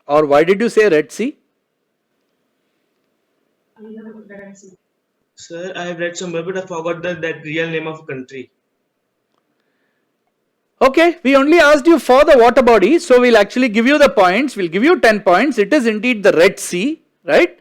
Speaker 2: Or why did you say Red Sea?
Speaker 4: Sir, I have read somewhere, but I forgot that real name of country.
Speaker 2: Okay, we only asked you for the water body, so we'll actually give you the points. We'll give you 10 points. It is indeed the Red Sea, right?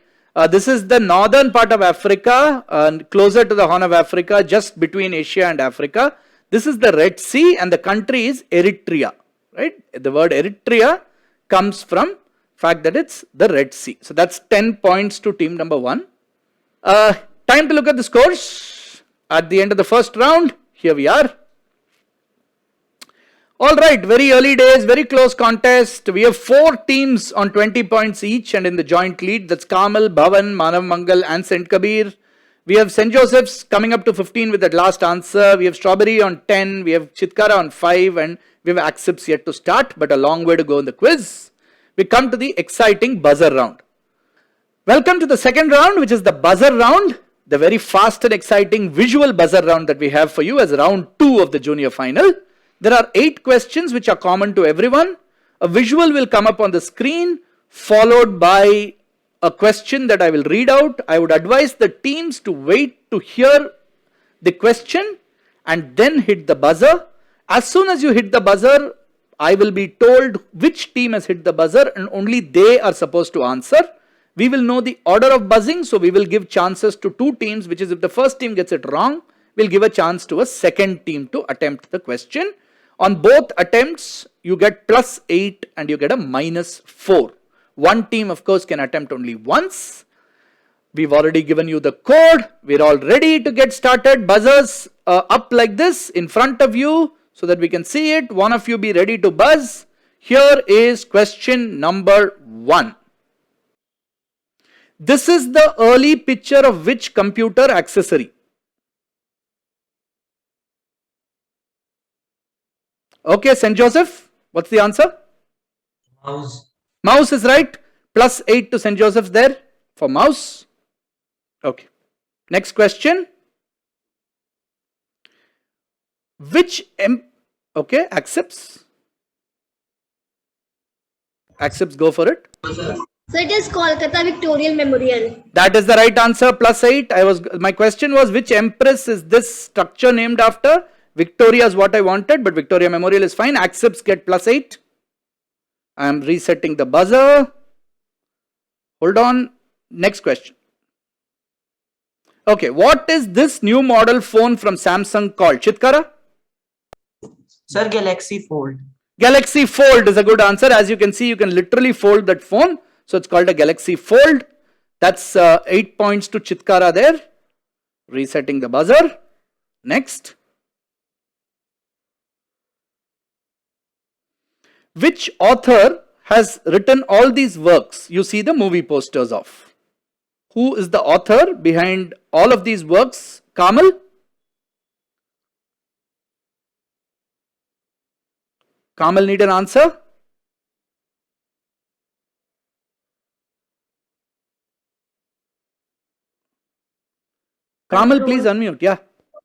Speaker 2: This is the northern part of Africa, closer to the Horn of Africa, just between Asia and Africa. This is the Red Sea, and the country is Eritrea, right? The word Eritrea comes from fact that it's the Red Sea. So that's 10 points to team number 1. Time to look at the scores at the end of the first round. Here we are. Alright, very early days, very close contest. We have 4 teams on 20 points each and in the joint lead. That's Carmel, Bhavan, Manav Mangal and St. Kabir. We have St. Joseph's coming up to 15 with that last answer. We have Strawberry on 10. We have Chitkara on 5 and we have Accepts yet to start, but a long way to go in the quiz. We come to the exciting buzzer round. Welcome to the second round, which is the buzzer round. The very fast and exciting visual buzzer round that we have for you as round 2 of the junior final. There are 8 questions which are common to everyone. A visual will come up on the screen followed by a question that I will read out. I would advise the teams to wait to hear the question and then hit the buzzer. As soon as you hit the buzzer, I will be told which team has hit the buzzer and only they are supposed to answer. We will know the order of buzzing, so we will give chances to 2 teams, which is if the first team gets it wrong, we'll give a chance to a second team to attempt the question. On both attempts, you get +8 and you get a -4. One team, of course, can attempt only once. We've already given you the code. We're all ready to get started. Buzzers up like this in front of you so that we can see it. One of you be ready to buzz. Here is question number 1. This is the early picture of which computer accessory? Okay, St. Joseph, what's the answer?
Speaker 3: Mouse.
Speaker 2: Mouse is right. +8 to St. Joseph's there for mouse. Okay. Next question. Okay, accepts. Accepts, go for it.
Speaker 13: So it is Kolkata Victorial Memorial.
Speaker 2: That is the right answer, +8. My question was which empress is this structure named after? Victoria is what I wanted, but Victoria Memorial is fine. Accepts get +8. I am resetting the buzzer. Hold on. Next question. Okay, what is this new model phone from Samsung called? Chitkara?
Speaker 9: Sir, Galaxy Fold.
Speaker 2: Galaxy Fold is a good answer. As you can see, you can literally fold that phone. So it's called a Galaxy Fold. That's 8 points to Chitkara there. Resetting the buzzer. Next. Which author has written all these works you see the movie posters of? Who is the author behind all of these works? Kamal? Kamal need an answer? Kamal, please unmute. Yeah.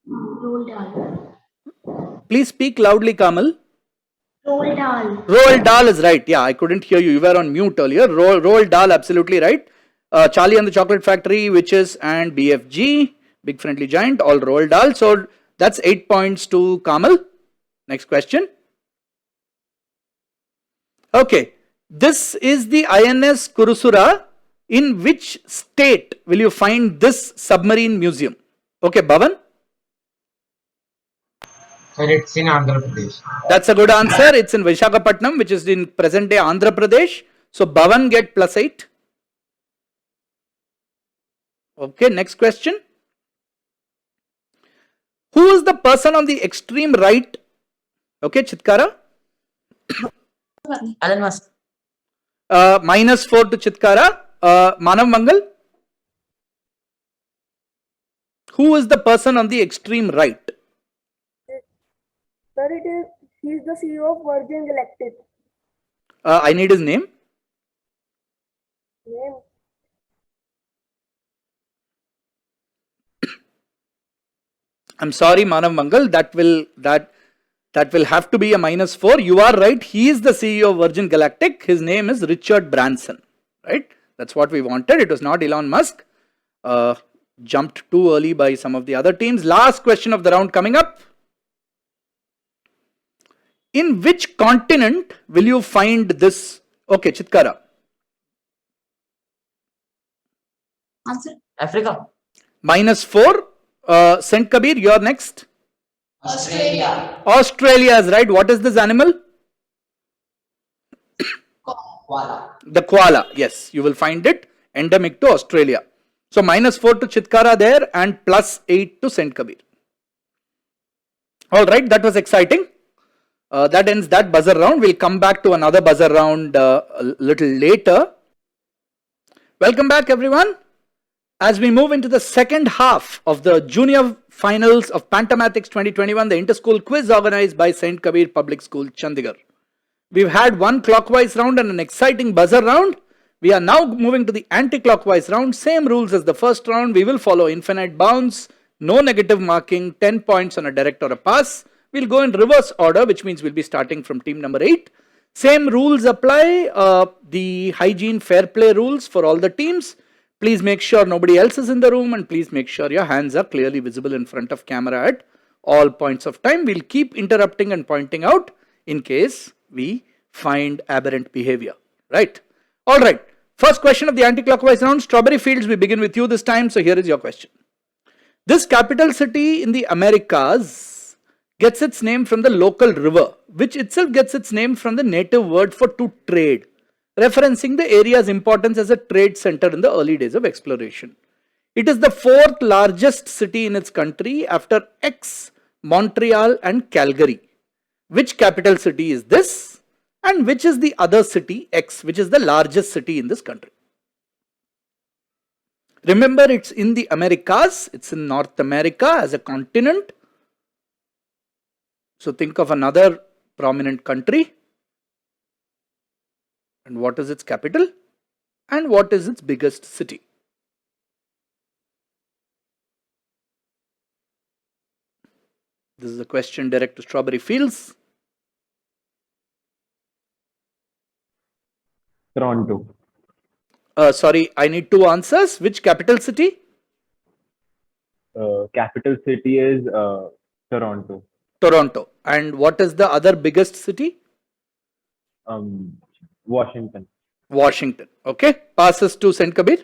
Speaker 13: Roald Dahl.
Speaker 2: Please speak loudly, Kamal.
Speaker 13: Roald Dahl.
Speaker 2: Roald Dahl is right. Yeah, I couldn't hear you. You were on mute earlier. Roald Dahl, absolutely right. Charlie and the Chocolate Factory, Witches and BFG, Big Friendly Giant, all Roald Dahl. So that's 8 points to Kamal. Next question. Okay, this is the INS Kurusura. In which state will you find this submarine museum? Okay, Bhavan?
Speaker 7: Sir, it's in Andhra Pradesh.
Speaker 2: That's a good answer. It's in Visakhapatnam, which is in present day Andhra Pradesh. So Bhavan get +8. Okay, next question. Who is the person on the extreme right? Okay, Chitkara.
Speaker 9: Elon Musk.
Speaker 2: -4 to Chitkara. Manav Mangal. Who is the person on the extreme right?
Speaker 8: Sir, he's the CEO of Virgin Galactic.
Speaker 2: I need his name.
Speaker 8: Name.
Speaker 2: I'm sorry, Manav Mangal. That will have to be a -4. You are right. He is the CEO of Virgin Galactic. His name is Richard Branson. Right? That's what we wanted. It was not Elon Musk. Jumped too early by some of the other teams. Last question of the round coming up. In which continent will you find this? Okay, Chitkara.
Speaker 9: Answer. Africa.
Speaker 2: -4. Saint Kabir, you're next.
Speaker 10: Australia.
Speaker 2: Australia is right. What is this animal?
Speaker 10: Koala.
Speaker 2: The koala. Yes, you will find it endemic to Australia. So -4 to Chitkara there and +8 to Saint Kabir. All right, that was exciting. That ends that buzzer round. We'll come back to another buzzer round a little later. Welcome back, everyone. As we move into the second half of the junior finals of Pantomathix 2021, the inter-school quiz organized by Saint Kabir Public School, Chandigarh. We've had one clockwise round and an exciting buzzer round. We are now moving to the anti-clockwise round. Same rules as the first round. We will follow infinite bounds, no negative marking, 10 points on a direct or a pass. We'll go in reverse order, which means we'll be starting from team number 8. Same rules apply, the hygiene fair play rules for all the teams. Please make sure nobody else is in the room and please make sure your hands are clearly visible in front of camera at all points of time. We'll keep interrupting and pointing out in case we find aberrant behavior, right? All right, first question of the anti-clockwise round. Strawberry Fields, we begin with you this time, so here is your question. This capital city in the Americas gets its name from the local river, which itself gets its name from the native word for to trade, referencing the area's importance as a trade center in the early days of exploration. It is the 4th largest city in its country after Montreal and Calgary. Which capital city is this? And which is the other city, X, which is the largest city in this country? Remember, it's in the Americas, it's in North America as a continent. So think of another prominent country. And what is its capital? And what is its biggest city? This is a question direct to Strawberry Fields.
Speaker 11: Toronto.
Speaker 2: Sorry, I need 2 answers. Which capital city?
Speaker 11: Capital city is Toronto.
Speaker 2: Toronto. And what is the other biggest city?
Speaker 11: Washington.
Speaker 2: Washington. Okay. Passes to Saint Kabir.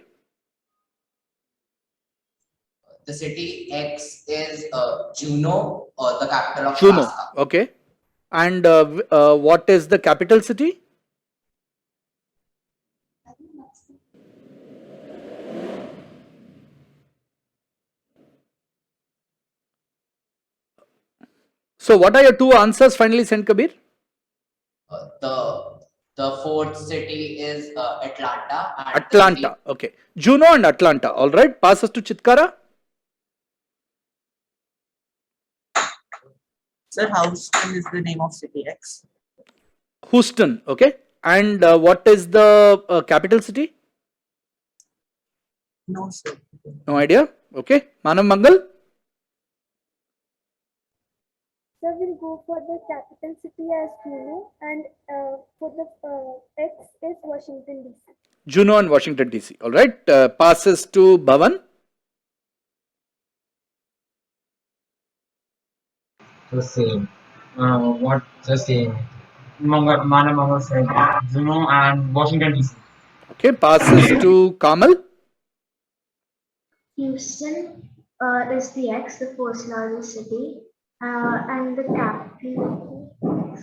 Speaker 10: The city X is Juneau, the capital of
Speaker 2: Juneau.
Speaker 10: Alaska.
Speaker 2: Okay. And what is the capital city? So what are your 2 answers finally, Saint Kabir?
Speaker 10: The 4th city is Atlanta. And
Speaker 2: Atlanta. Okay. Juneau and Atlanta. All right. Passes to Chitkara.
Speaker 9: Sir, Houston is the name of city X.
Speaker 2: Houston. Okay. And what is the capital city?
Speaker 9: No, sir.
Speaker 2: No idea. Okay. Manav Mangal.
Speaker 8: So we'll go for the capital city as Juneau, and for the X is Washington DC.
Speaker 2: Juneau and Washington DC. All right. Passes to Bhavan.
Speaker 7: The same. What the same? Mana said Juneau and Washington DC.
Speaker 2: Okay, passes to Kamal.
Speaker 6: Houston is the the first largest city, and the capital,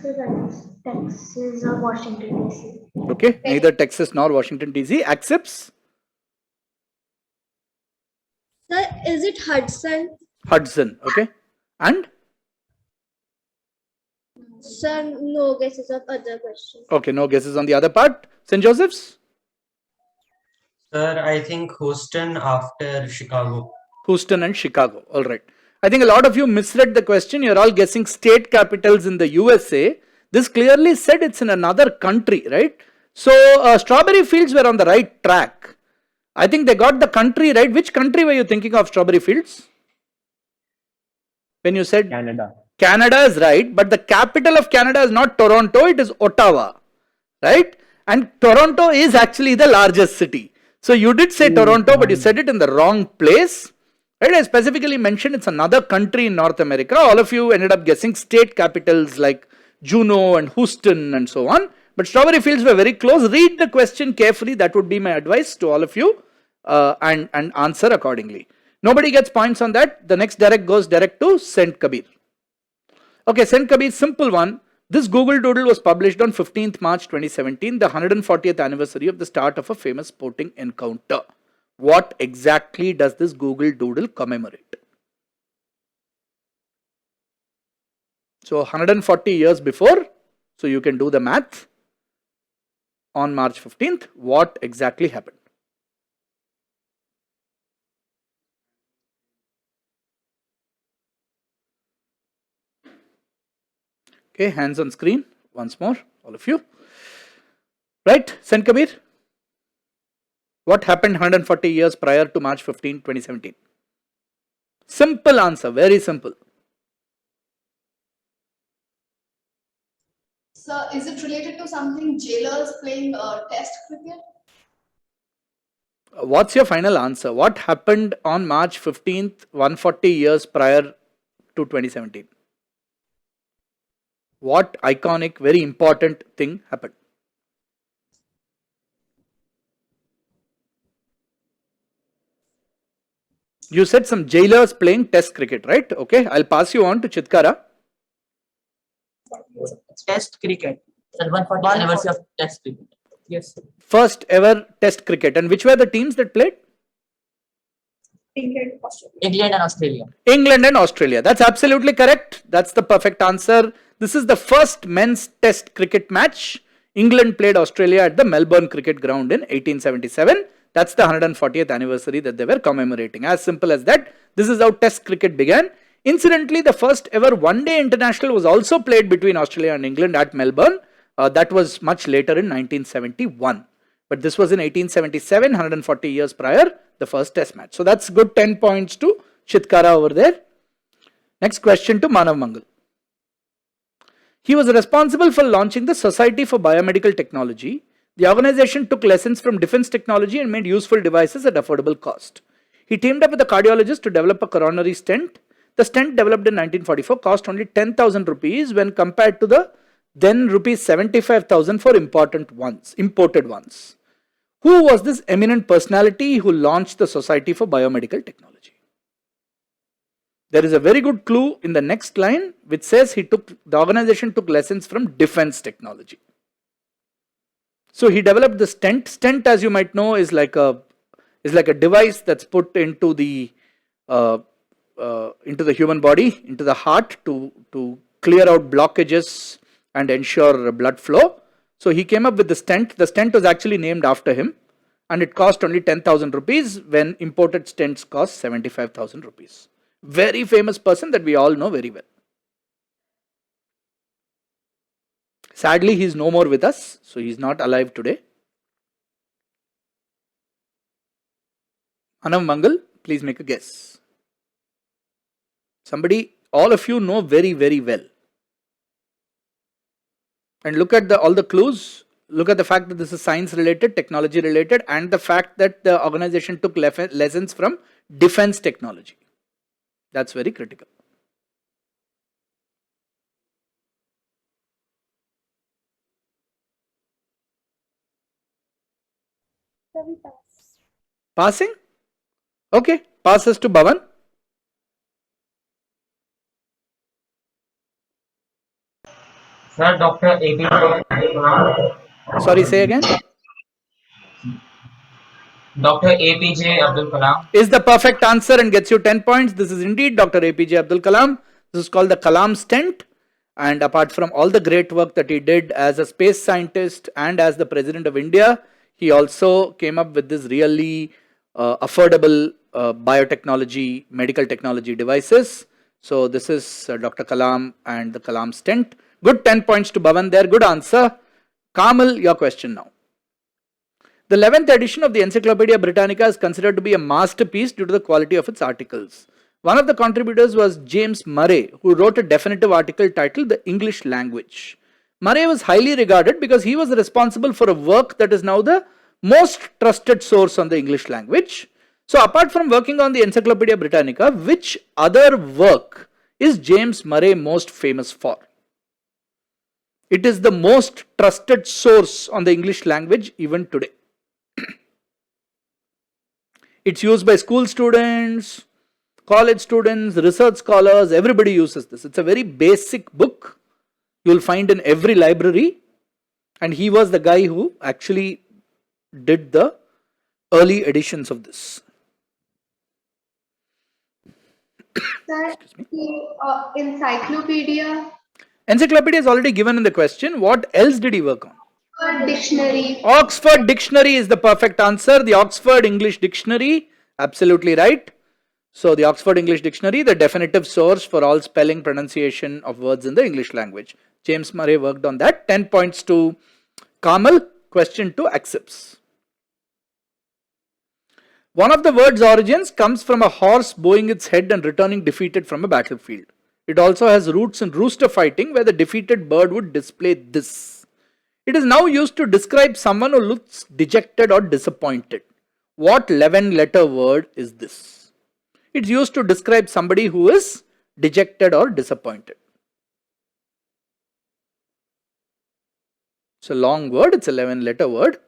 Speaker 6: so that's Texas or Washington DC.
Speaker 2: Okay, neither Texas nor Washington DC. Accepts.
Speaker 13: Sir, is it Hudson?
Speaker 2: Hudson. Okay, and
Speaker 13: Sir, no guesses of other questions.
Speaker 2: okay, no guesses on the other part. St. Joseph's.
Speaker 3: Sir, I think Houston after Chicago.
Speaker 2: Houston and Chicago. All right. I think a lot of you misread the question. You're all guessing state capitals in the USA. This clearly said it's in another country, right? So Strawberry Fields were on the right track. I think they got the country right. Which country were you thinking of, Strawberry Fields? When you said
Speaker 11: Canada.
Speaker 2: Canada is right, but the capital of Canada is not Toronto, it is Ottawa, right? And Toronto is actually the largest city. So you did say Toronto, but you said it in the wrong place. Right? I specifically mentioned it's another country in North America. All of you ended up guessing state capitals like Juneau and Houston and so on. But Strawberry Fields were very close. Read the question carefully. That would be my advice to all of you and answer accordingly. Nobody gets points on that. The next direct goes direct to Saint Kabir. Okay, Saint Kabir, simple one. This Google Doodle was published on 15th March 2017, the 140th anniversary of the start of a famous sporting encounter. What exactly does this Google Doodle commemorate? So 140 years before, so you can do the math. On March 15th, what exactly happened? Okay, hands on screen once more, all of you. Right, Saint Kabir? What happened 140 years prior to March 15, 2017? Simple answer, very simple.
Speaker 14: Sir, is it related to something jailers playing test cricket?
Speaker 2: What's your final answer? What happened on March 15th, 140 years prior to 2017? What iconic, very important thing happened? You said some jailers playing test cricket, right? Okay, I'll pass you on to Chitkara.
Speaker 9: Test cricket.
Speaker 7: Sir, 140th anniversary of Test cricket.
Speaker 9: Yes.
Speaker 2: First ever test cricket. And which were the teams that played?
Speaker 14: England, Australia.
Speaker 7: England and Australia.
Speaker 2: England and Australia. That's absolutely correct. That's the perfect answer. This is the first men's test cricket match. England played Australia at the Melbourne Cricket Ground in 1877. That's the 140th anniversary that they were commemorating. As simple as that. This is how test cricket began. Incidentally, the first ever one-day international was also played between Australia and England at Melbourne. That was much later in 1971. But this was in 1877, 140 years prior, the first test match. So that's good 10 points to Chitkara over there. Next question to Manav Mangal. He was responsible for launching the Society for Biomedical Technology. The organization took lessons from defense technology and made useful devices at affordable cost. He teamed up with a cardiologist to develop a coronary stent. The stent developed in 1944 cost only 10,000 rupees when compared to the then rupees 75,000 for imported ones. Who was this eminent personality who launched the Society for Biomedical Technology? There is a very good clue in the next line which says the organization took lessons from defense technology. So he developed the stent. Stent, as you might know, is like a device that's put into the human body, into the heart to clear out blockages and ensure blood flow. So he came up with the stent. The stent was actually named after him, and it cost only 10,000 rupees when imported stents cost 75,000 rupees. Very famous person that we all know very well. Sadly, he is no more with us, so he is not alive today. Manav Mangal, please make a guess. Somebody, all of you know very, very well. And look at all the clues. Look at the fact that this is science related, technology related, and the fact that the organization took lessons from defense technology. That's very critical.
Speaker 8: So we pass.
Speaker 2: Passing? Okay, passes to Bhavan.
Speaker 7: Sir, Dr. APJ Abdul Kalam.
Speaker 2: Sorry, say again.
Speaker 7: Dr. APJ Abdul Kalam.
Speaker 2: Is the perfect answer and gets you 10 points. This is indeed Dr. APJ Abdul Kalam. This is called the Kalam stent. And apart from all the great work that he did as a space scientist and as the President of India, he also came up with this really affordable biotechnology, medical technology devices. So this is Dr. Kalam and the Kalam stent. Good 10 points to Bhavan there. Good answer. Kamal, your question now. The 11th edition of the Encyclopedia Britannica is considered to be a masterpiece due to the quality of its articles. One of the contributors was James Murray, who wrote a definitive article titled The English Language. Murray was highly regarded because he was responsible for a work that is now the most trusted source on the English language. So apart from working on the Encyclopedia Britannica, which other work is James Murray most famous for? It is the most trusted source on the English language even today. It's used by school students, college students, research scholars, everybody uses this. It's a very basic book you'll find in every library, and he was the guy who actually did the early editions of this.
Speaker 12: Sir, the encyclopedia.
Speaker 2: Encyclopedia is already given in the question. What else did he work on?
Speaker 12: Dictionary.
Speaker 2: Oxford Dictionary is the perfect answer. The Oxford English Dictionary, absolutely right. So the Oxford English Dictionary, the definitive source for all spelling, pronunciation of words in the English language. James Murray worked on that. 10 points to Kamal. Question 2 accepts. One of the word's origins comes from a horse bowing its head and returning defeated from a battlefield. It also has roots in rooster fighting, where the defeated bird would display this. It is now used to describe someone who looks dejected or disappointed. What 11-letter word is this? It's used to describe somebody who is dejected or disappointed. It's a long word, it's an 11-letter word.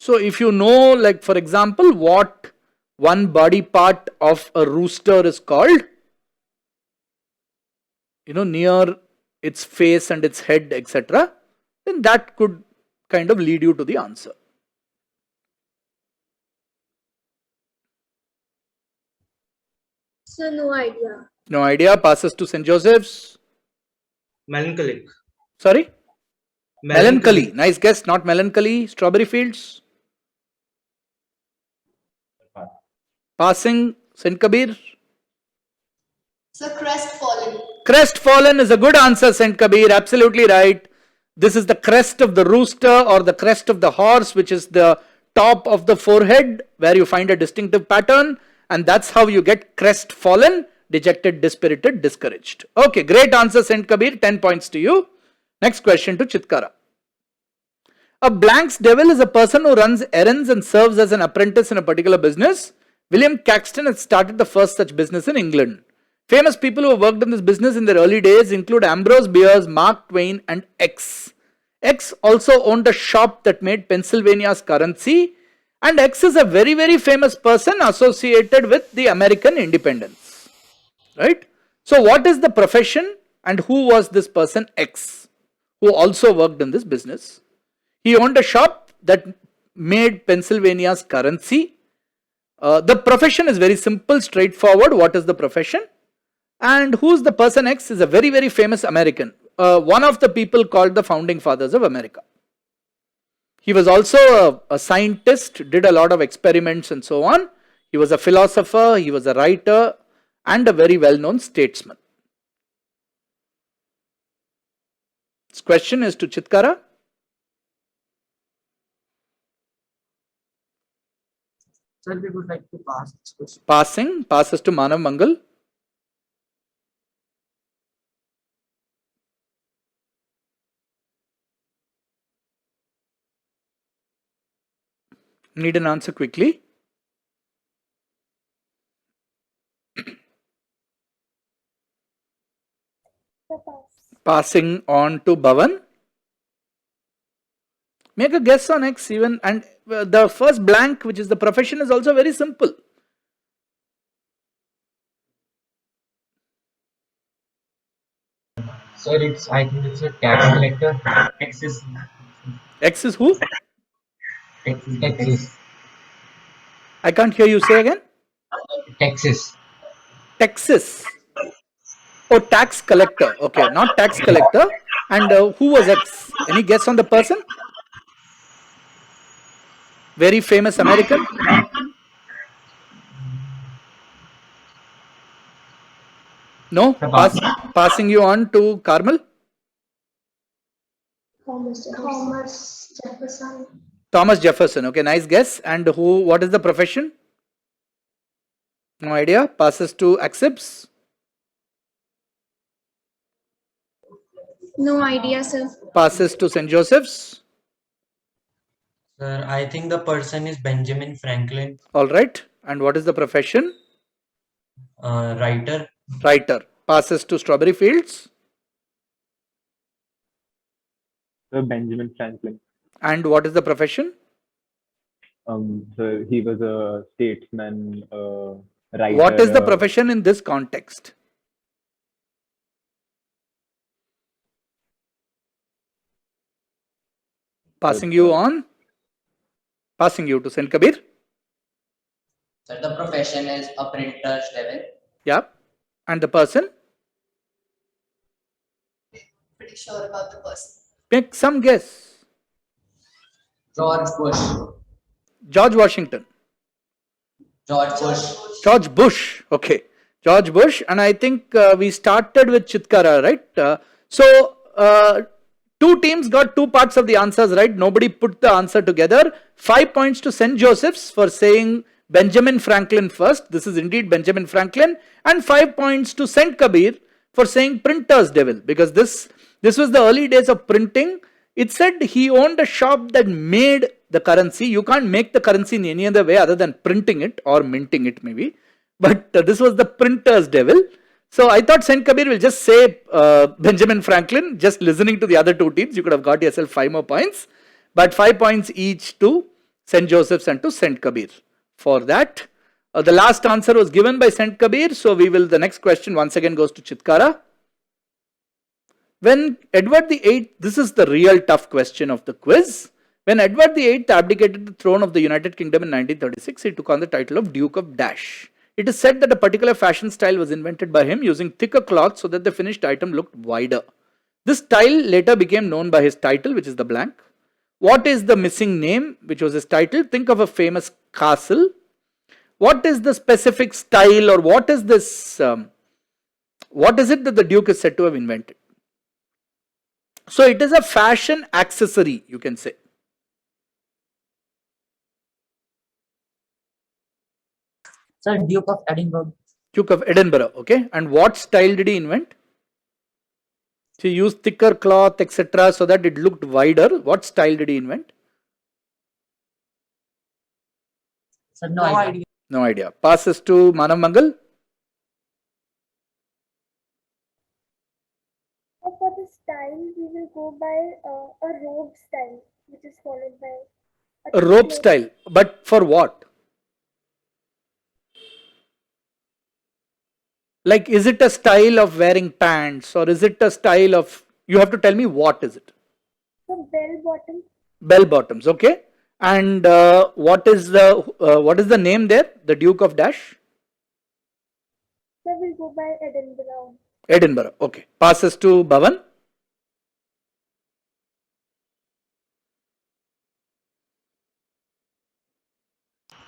Speaker 2: So if you know, like for example, what one body part of a rooster is called, near its face and its head, etc., then that could kind of lead you to the answer.
Speaker 13: Sir, no idea.
Speaker 2: No idea. Passes to St. Joseph's.
Speaker 4: Melancholic.
Speaker 2: Sorry? Melancholy. Nice guess. Not melancholy. Strawberry Fields. Passing. St. Kabir.
Speaker 14: Sir, crestfallen.
Speaker 2: Crestfallen is a good answer, St. Kabir. Absolutely right. This is the crest of the rooster or the crest of the horse, which is the top of the forehead where you find a distinctive pattern, and that's how you get crestfallen, dejected, dispirited, discouraged. Okay, great answer, St. Kabir. 10 points to you. Next question to Chitkara. A Blank's devil is a person who runs errands and serves as an apprentice in a particular business. William Caxton had started the first such business in England. Famous people who worked in this business in their early days include Ambrose Bierce, Mark Twain, and X. X also owned a shop that made Pennsylvania's currency, and X is a very, very famous person associated with the American independence. Right? So what is the profession and who was this person X who also worked in this business? He owned a shop that made Pennsylvania's currency. The profession is very simple, straightforward. What is the profession? And who's the person X is a very, very famous American. One of the people called the founding fathers of America. He was also a scientist, did a lot of experiments and so on. He was a philosopher, he was a writer, and a very well-known statesman. This question is to Chitkara.
Speaker 9: Sir, we would like to pass this question.
Speaker 2: Passing. Passes to Manav Mangal. Need an answer quickly. Passing on to Bhavan. Make a guess on X even, and the first blank, which is the profession, is also very simple.
Speaker 7: Sir, I think it's a tax collector.
Speaker 2: X is who?
Speaker 7: Texas.
Speaker 2: I can't hear you, say again.
Speaker 7: Texas.
Speaker 2: Texas. Oh, tax collector. Okay, not tax collector. And who was X? Any guess on the person? Very famous American? No? Passing you on to Carmel.
Speaker 6: Thomas Jefferson.
Speaker 2: Thomas Jefferson. Okay, nice guess. And who? What is the profession? No idea. Passes to Acceps.
Speaker 5: No idea, sir.
Speaker 2: Passes to St. Joseph's.
Speaker 3: Sir, I think the person is Benjamin Franklin.
Speaker 2: All right. And what is the profession?
Speaker 3: Writer.
Speaker 2: Writer. Passes to Strawberry Fields.
Speaker 15: Sir, Benjamin Franklin.
Speaker 2: And what is the profession?
Speaker 15: So he was a statesman, writer.
Speaker 2: What is the profession in this context? Passing you on. Passing you to St. Kabir.
Speaker 10: So the profession is a printer's devil.
Speaker 2: Yeah. And the person?
Speaker 14: Pretty sure about the person.
Speaker 2: Make some guess.
Speaker 10: George Bush.
Speaker 2: George Washington.
Speaker 10: George Bush.
Speaker 2: George Bush. Okay. George Bush. And I think we started with Chitkara, right? So two teams got 2 parts of the answers right. Nobody put the answer together. 5 points to St. Joseph's for saying Benjamin Franklin first. This is indeed Benjamin Franklin. And 5 points to St. Kabir for saying printer's devil, because this was the early days of printing. It said he owned a shop that made the currency. You can't make the currency in any other way other than printing it or minting it maybe. But this was the printer's devil. So I thought St. Kabir will just say Benjamin Franklin. Just listening to the other 2 teams, you could have got yourself 5 more points. But 5 points each to St. Joseph's and to St. Kabir for that. The last answer was given by St. Kabir. So the next question once again goes to Chitkara. When Edward VIII, this is the real tough question of the quiz. When Edward VIII abdicated the throne of the United Kingdom in 1936, he took on the title of Duke of Dash. It is said that a particular fashion style was invented by him using thicker cloth so that the finished item looked wider. This style later became known by his title, which is the blank. What is the missing name, which was his title? Think of a famous castle. What is the specific style, or what is this? What is it that the Duke is said to have invented? So it is a fashion accessory, you can say.
Speaker 9: Sir, Duke of Edinburgh.
Speaker 2: Duke of Edinburgh, okay. And what style did he invent? He used thicker cloth, etc., so that it looked wider. What style did he invent?
Speaker 9: Sir, no idea.
Speaker 2: No idea. Passes to Manav Mangal.
Speaker 8: For the style, we will go by a robe style, which is followed by
Speaker 2: A robe style. But for what? Like, is it a style of wearing pants, or is it a style of, you have to tell me what is it?
Speaker 8: The bell bottom.
Speaker 2: Bell bottoms, okay. And what is the name there? The Duke of Dash?
Speaker 8: So we'll go by Edinburgh.
Speaker 2: Edinburgh, okay. Passes to Bhavan.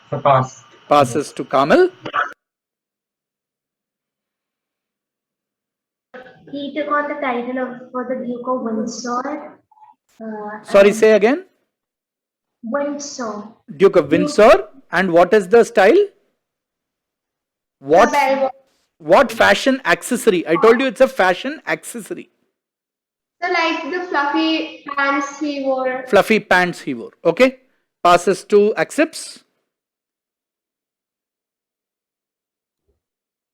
Speaker 7: So pass.
Speaker 2: Passes to Kamal.
Speaker 6: He took on the title for the Duke of Windsor.
Speaker 2: Sorry, say again.
Speaker 6: Windsor.
Speaker 2: Duke of Windsor. And what is the style? What fashion accessory? I told you it's a fashion accessory.
Speaker 12: So like the fluffy pants he wore.
Speaker 2: Fluffy pants he wore. Okay. Passes to Accepts.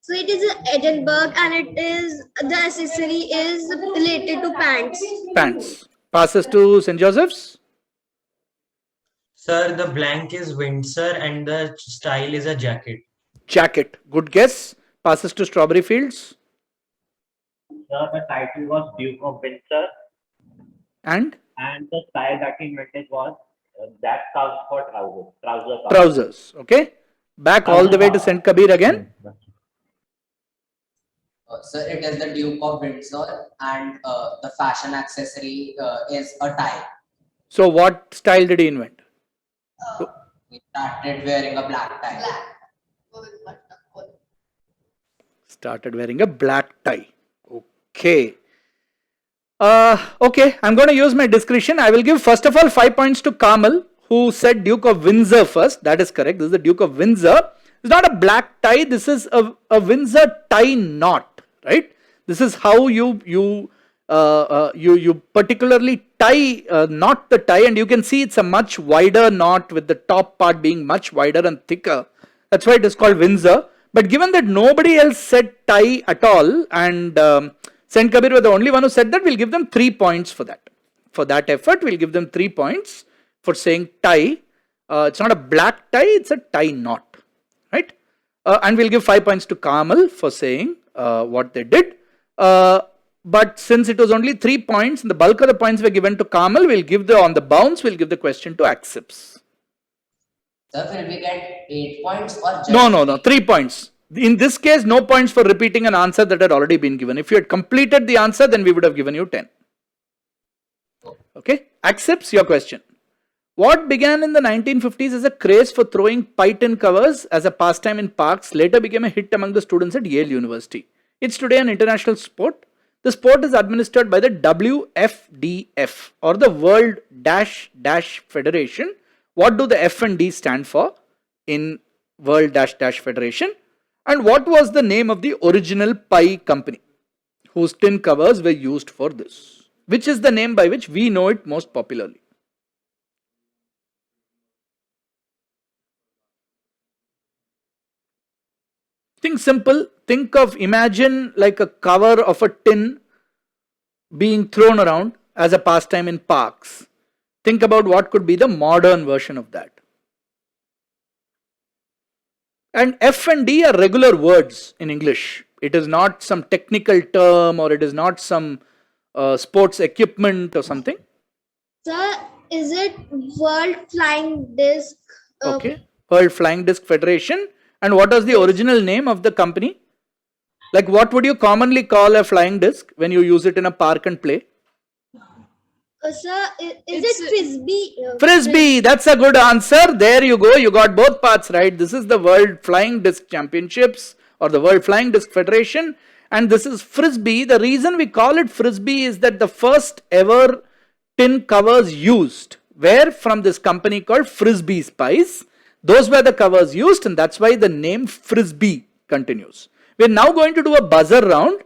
Speaker 13: So it is Edinburgh, and it is the accessory is related to pants.
Speaker 2: Pants. Passes to St. Joseph's.
Speaker 3: Sir, the blank is Windsor and the style is a jacket.
Speaker 2: Jacket. Good guess. Passes to Strawberry Fields.
Speaker 11: Sir, the title was Duke of Windsor,
Speaker 2: And
Speaker 11: and the style that he invented was that cows for trousers.
Speaker 2: trousers. Okay. Back all the way to St. Kabir again.
Speaker 10: Sir, it is the Duke of Windsor, and the fashion accessory is a tie.
Speaker 2: So what style did he invent?
Speaker 10: He started wearing a black tie.
Speaker 2: Started wearing a black tie. Okay. Okay, I'm going to use my discretion. I will give first of all 5 points to Kamal, who said Duke of Windsor first. That is correct. This is the Duke of Windsor. It's not a black tie. This is a Windsor tie knot, right? This is how you particularly tie, knot the tie, and you can see it's a much wider knot with the top part being much wider and thicker. That's why it is called Windsor. But given that nobody else said tie at all, and St. Kabir were the only one who said that, we'll give them 3 points for that. For that effort, we'll give them 3 points for saying tie. It's not a black tie, it's a tie knot, right? And we'll give 5 points to Kamal for saying what they did. But since it was only 3 points, and the bulk of the points were given to Kamal, we'll give on the bounce, we'll give the question to Acceps.
Speaker 10: Sir, will we get 8 points or just
Speaker 2: No, 3 points. In this case, no points for repeating an answer that had already been given. If you had completed the answer, then we would have given you 10. Okay, Accepts your question. What began in the 1950s as a craze for throwing pie tin covers as a pastime in parks later became a hit among the students at Yale University. It's today an international sport. The sport is administered by the WFDF, or the World Dash Federation. What do the F and D stand for in World Dash Federation? And what was the name of the original pie company whose tin covers were used for this? Which is the name by which we know it most popularly? Think simple. Imagine like a cover of a tin being thrown around as a pastime in parks. Think about what could be the modern version of that. And F and D are regular words in English. It is not some technical term, or it is not some sports equipment or something.
Speaker 13: Sir, is it World Flying Disc?
Speaker 2: Okay. World Flying Disc Federation. And what was the original name of the company? Like, what would you commonly call a flying disc when you use it in a park and play?
Speaker 13: Sir, is it Frisbee?
Speaker 2: Frisbee, that's a good answer. There you go. You got both parts right. This is the World Flying Disc Championships, or the World Flying Disc Federation. And this is Frisbee. The reason we call it Frisbee is that the first ever tin covers used were from this company called Frisbee Pies. Those were the covers used, and that's why the name Frisbee continues. We're now going to do a buzzer round.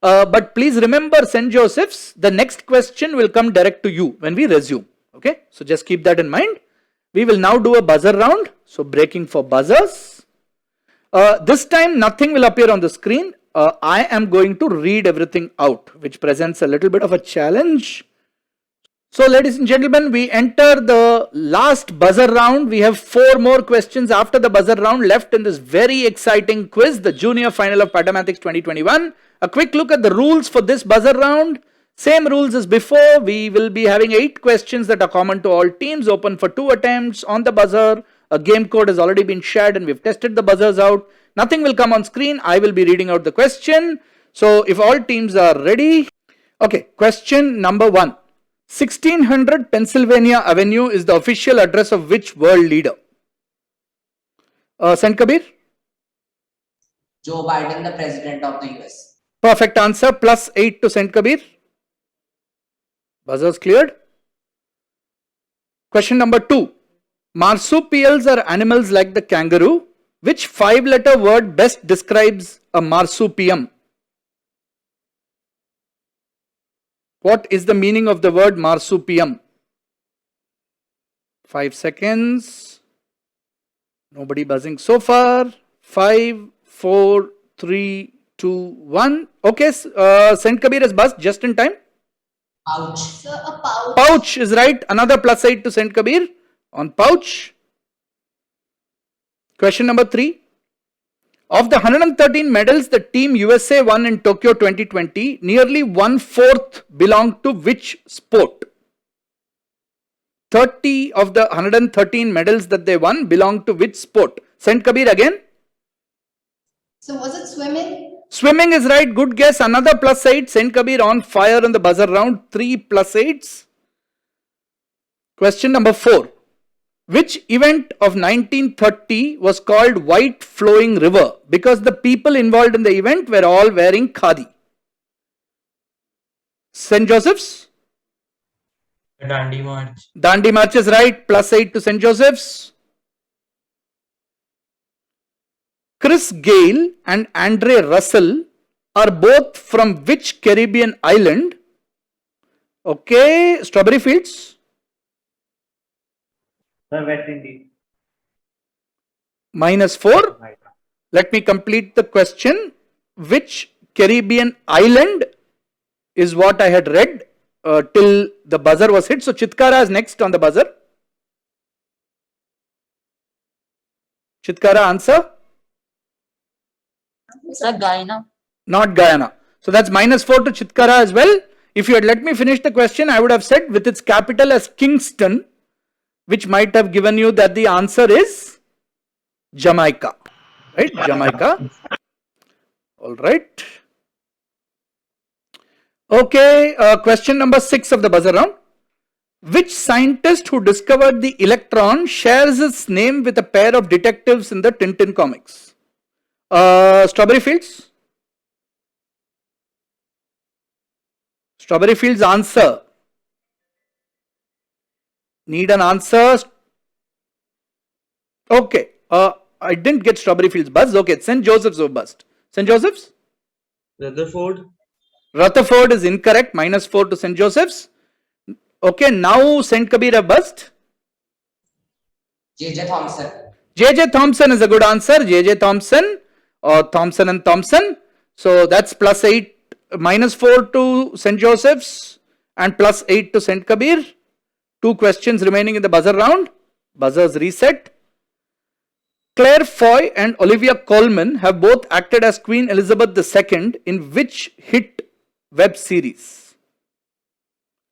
Speaker 2: But please remember, St. Joseph's, the next question will come direct to you when we resume. Okay, so just keep that in mind. We will now do a buzzer round. So breaking for buzzers. This time nothing will appear on the screen. I am going to read everything out, which presents a little bit of a challenge. So ladies and gentlemen, we enter the last buzzer round. We have 4 more questions after the buzzer round left in this very exciting quiz, the Junior Final of Patamatics 2021. A quick look at the rules for this buzzer round. Same rules as before. We will be having 8 questions that are common to all teams, open for 2 attempts on the buzzer. A game code has already been shared and we've tested the buzzers out. Nothing will come on screen. I will be reading out the question. So if all teams are ready. Okay, question number 1. 1600 Pennsylvania Avenue is the official address of which world leader? St. Kabir?
Speaker 10: Joe Biden, the president of the US?
Speaker 2: Perfect answer. Plus 8 to St. Kabir. Buzzers cleared. Question number 2. Marsupials are animals like the kangaroo. Which 5-letter word best describes a marsupium? What is the meaning of the word marsupium? 5 seconds. Nobody buzzing so far. 5, 4, 3, 2, 1. Okay, St. Kabir has buzzed just in time.
Speaker 10: Pouch.
Speaker 14: Sir, a pouch.
Speaker 2: Pouch is right. Another plus 8 to St. Kabir. on pouch. Question number 3. Of the 113 medals the team USA won in Tokyo 2020, nearly 1/4 belonged to which sport? 30 of the 113 medals that they won belonged to which sport? Saint Kabir again.
Speaker 14: So was it swimming?
Speaker 2: Swimming is right. Good guess. Another +8. Saint Kabir on fire in the buzzer round. 3 +8s. Question number 4. Which event of 1930 was called White Flowing River? Because the people involved in the event were all wearing khadi. St. Joseph's?
Speaker 3: Dandi March.
Speaker 2: Dandi March is right. +8 to St. Joseph's. Chris Gayle and Andre Russell are both from which Caribbean island? Okay, Strawberry Fields.
Speaker 11: Sir, West Indies.
Speaker 2: -4. Let me complete the question. Which Caribbean island is what I had read till the buzzer was hit. So Chitkara is next on the buzzer. Chitkara, answer?
Speaker 16: Sir, Guyana.
Speaker 2: Not Guyana. So that's -4 to Chitkara as well. If you had let me finish the question, I would have said with its capital as Kingston, which might have given you that the answer is Jamaica. Right? Jamaica. All right. Okay. Question number 6 of the buzzer round. Which scientist who discovered the electron shares his name with a pair of detectives in the Tintin comics? Strawberry Fields? Strawberry Fields, answer. Need an answer? Okay. I didn't get Strawberry Fields buzz. Okay, St. Joseph's were buzzed. St. Joseph's?
Speaker 4: Rutherford.
Speaker 2: Rutherford is incorrect. -4 to St. Joseph's. Okay, now St. Kabir have buzzed.
Speaker 10: J.J. Thompson.
Speaker 2: J.J. Thompson is a good answer. J.J. Thompson or Thompson and Thompson. So that's +8, -4 to St. Joseph's and +8 to St. Kabir. 2 questions remaining in the buzzer round. Buzzers reset. Claire Foy and Olivia Colman have both acted as Queen Elizabeth II in which hit web series?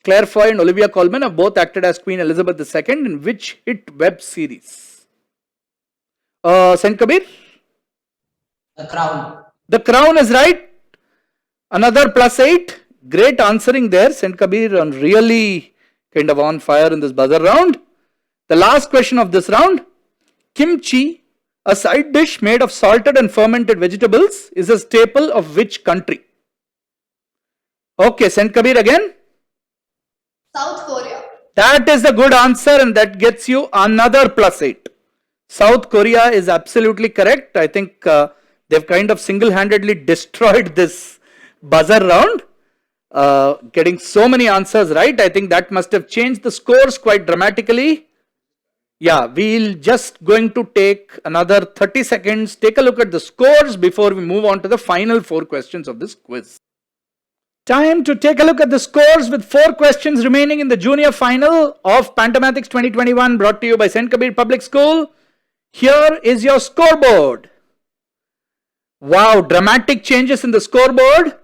Speaker 2: Claire Foy and Olivia Colman have both acted as Queen Elizabeth II in which hit web series? St. Kabir?
Speaker 10: The Crown.
Speaker 2: The Crown is right. Another +8. Great answering there. St. Kabir on really kind of on fire in this buzzer round. The last question of this round. Kimchi, a side dish made of salted and fermented vegetables, is a staple of which country? Okay, St. Kabir again.
Speaker 14: South Korea.
Speaker 2: That is the good answer and that gets you another +8. South Korea is absolutely correct. I think they've kind of single-handedly destroyed this buzzer round. Getting so many answers right. I think that must have changed the scores quite dramatically. Yeah, we'll just going to take another 30 seconds. Take a look at the scores before we move on to the final 4 questions of this quiz. Time to take a look at the scores with 4 questions remaining in the junior final of Pantomathix 2021 brought to you by St. Kabir Public School. Here is your scoreboard. Wow, dramatic changes in the scoreboard.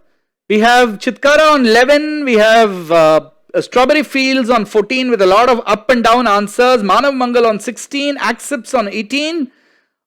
Speaker 2: We have Chitkara on 11. We have Strawberry Fields on 14 with a lot of up and down answers. Manav Mangal on 16. Accepts on 18.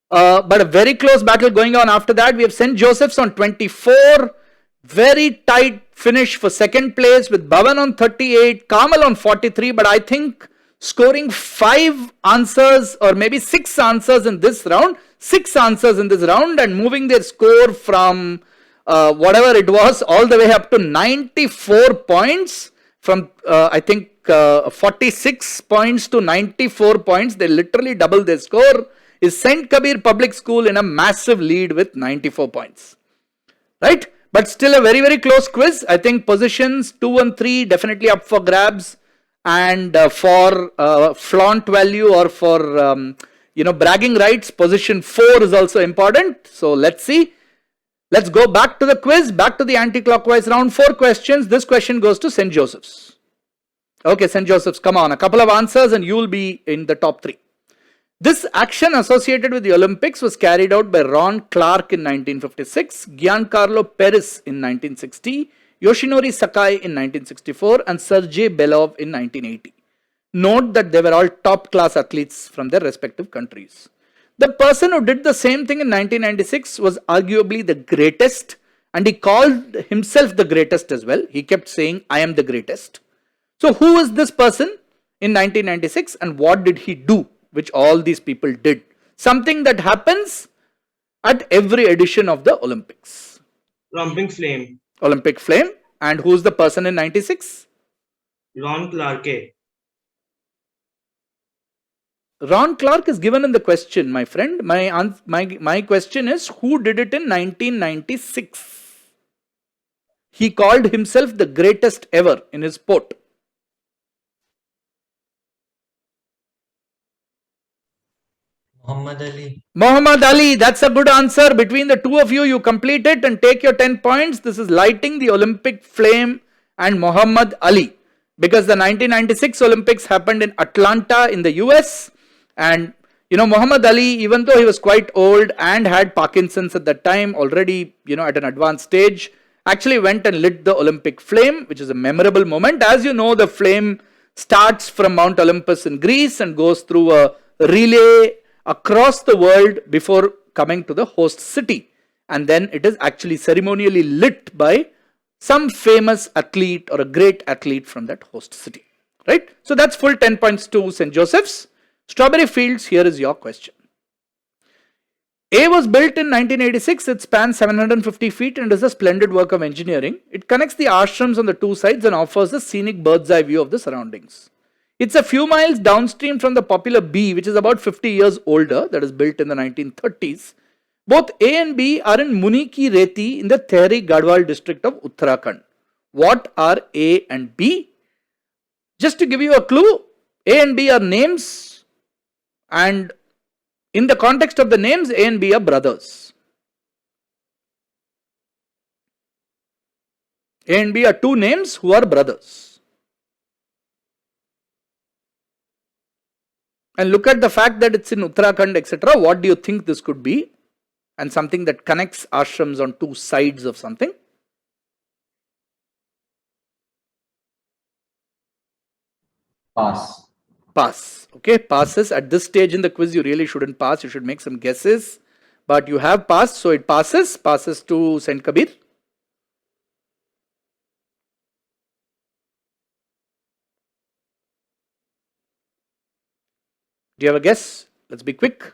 Speaker 2: But a very close battle going on after that. We have St. Joseph's on 24. Very tight finish for second place with Bhavan on 38. Kamal on 43. But I think scoring 5 answers or maybe 6 answers in this round. 6 answers in this round and moving their score from whatever it was all the way up to 94 points. From I think 46 points to 94 points. They literally doubled their score. Is St. Kabir Public School in a massive lead with 94 points. Right? But still a very, very close quiz. I think positions 2 and 3 definitely up for grabs. And for flaunt value or for bragging rights, position 4 is also important. So let's see. Let's go back to the quiz, back to the anti-clockwise round. 4 questions. This question goes to St. Joseph's. Okay, St. Joseph's, come on, a couple of answers and you will be in the top 3. This action associated with the Olympics was carried out by Ron Clark in 1956, Giancarlo Perez in 1960, Yoshinori Sakai in 1964 and Sergei Belov in 1980. Note that they were all top class athletes from their respective countries. The person who did the same thing in 1996 was arguably the greatest, and he called himself the greatest as well. He kept saying, I am the greatest. So who is this person in 1996 and what did he do, which all these people did? Something that happens at every edition of the Olympics.
Speaker 4: Romping flame.
Speaker 2: Olympic flame. And who's the person in 96?
Speaker 4: Ron Clarke.
Speaker 2: Ron Clark is given in the question, my friend. My question is, who did it in 1996? He called himself the greatest ever in his sport.
Speaker 3: Muhammad Ali.
Speaker 2: Muhammad Ali, that's a good answer. Between the two of you, you complete it and take your 10 points. This is lighting the Olympic flame and Muhammad Ali. Because the 1996 Olympics happened in Atlanta in the US. And you know, Muhammad Ali, even though he was quite old and had Parkinson's at that time, already, you know, at an advanced stage, actually went and lit the Olympic flame, which is a memorable moment. As you know, the flame starts from Mount Olympus in Greece and goes through a relay across the world before coming to the host city. And then it is actually ceremonially lit by some famous athlete or a great athlete from that host city. Right? So that's full 10 points to St. Joseph's. Strawberry Fields, here is your question. A was built in 1986. It spans 750 feet and is a splendid work of engineering. It connects the ashrams on the two sides and offers a scenic bird's eye view of the surroundings. It's a few miles downstream from the popular B, which is about 50 years older, that is built in the 1930s. Both A and B are in Muniki Reti in the Tehri Gadwal district of Uttarakhand. What are A and B? Just to give you a clue, A and B are names, and in the context of the names, A and B are brothers. A and B are two names who are brothers. And look at the fact that it's in Uttarakhand, etc. What do you think this could be? And something that connects ashrams on two sides of something.
Speaker 7: Pass.
Speaker 2: Pass. Okay, passes. At this stage in the quiz, you really shouldn't pass. You should make some guesses. But you have passed, so it passes. Passes to Saint Kabir. Do you have a guess? Let's be quick.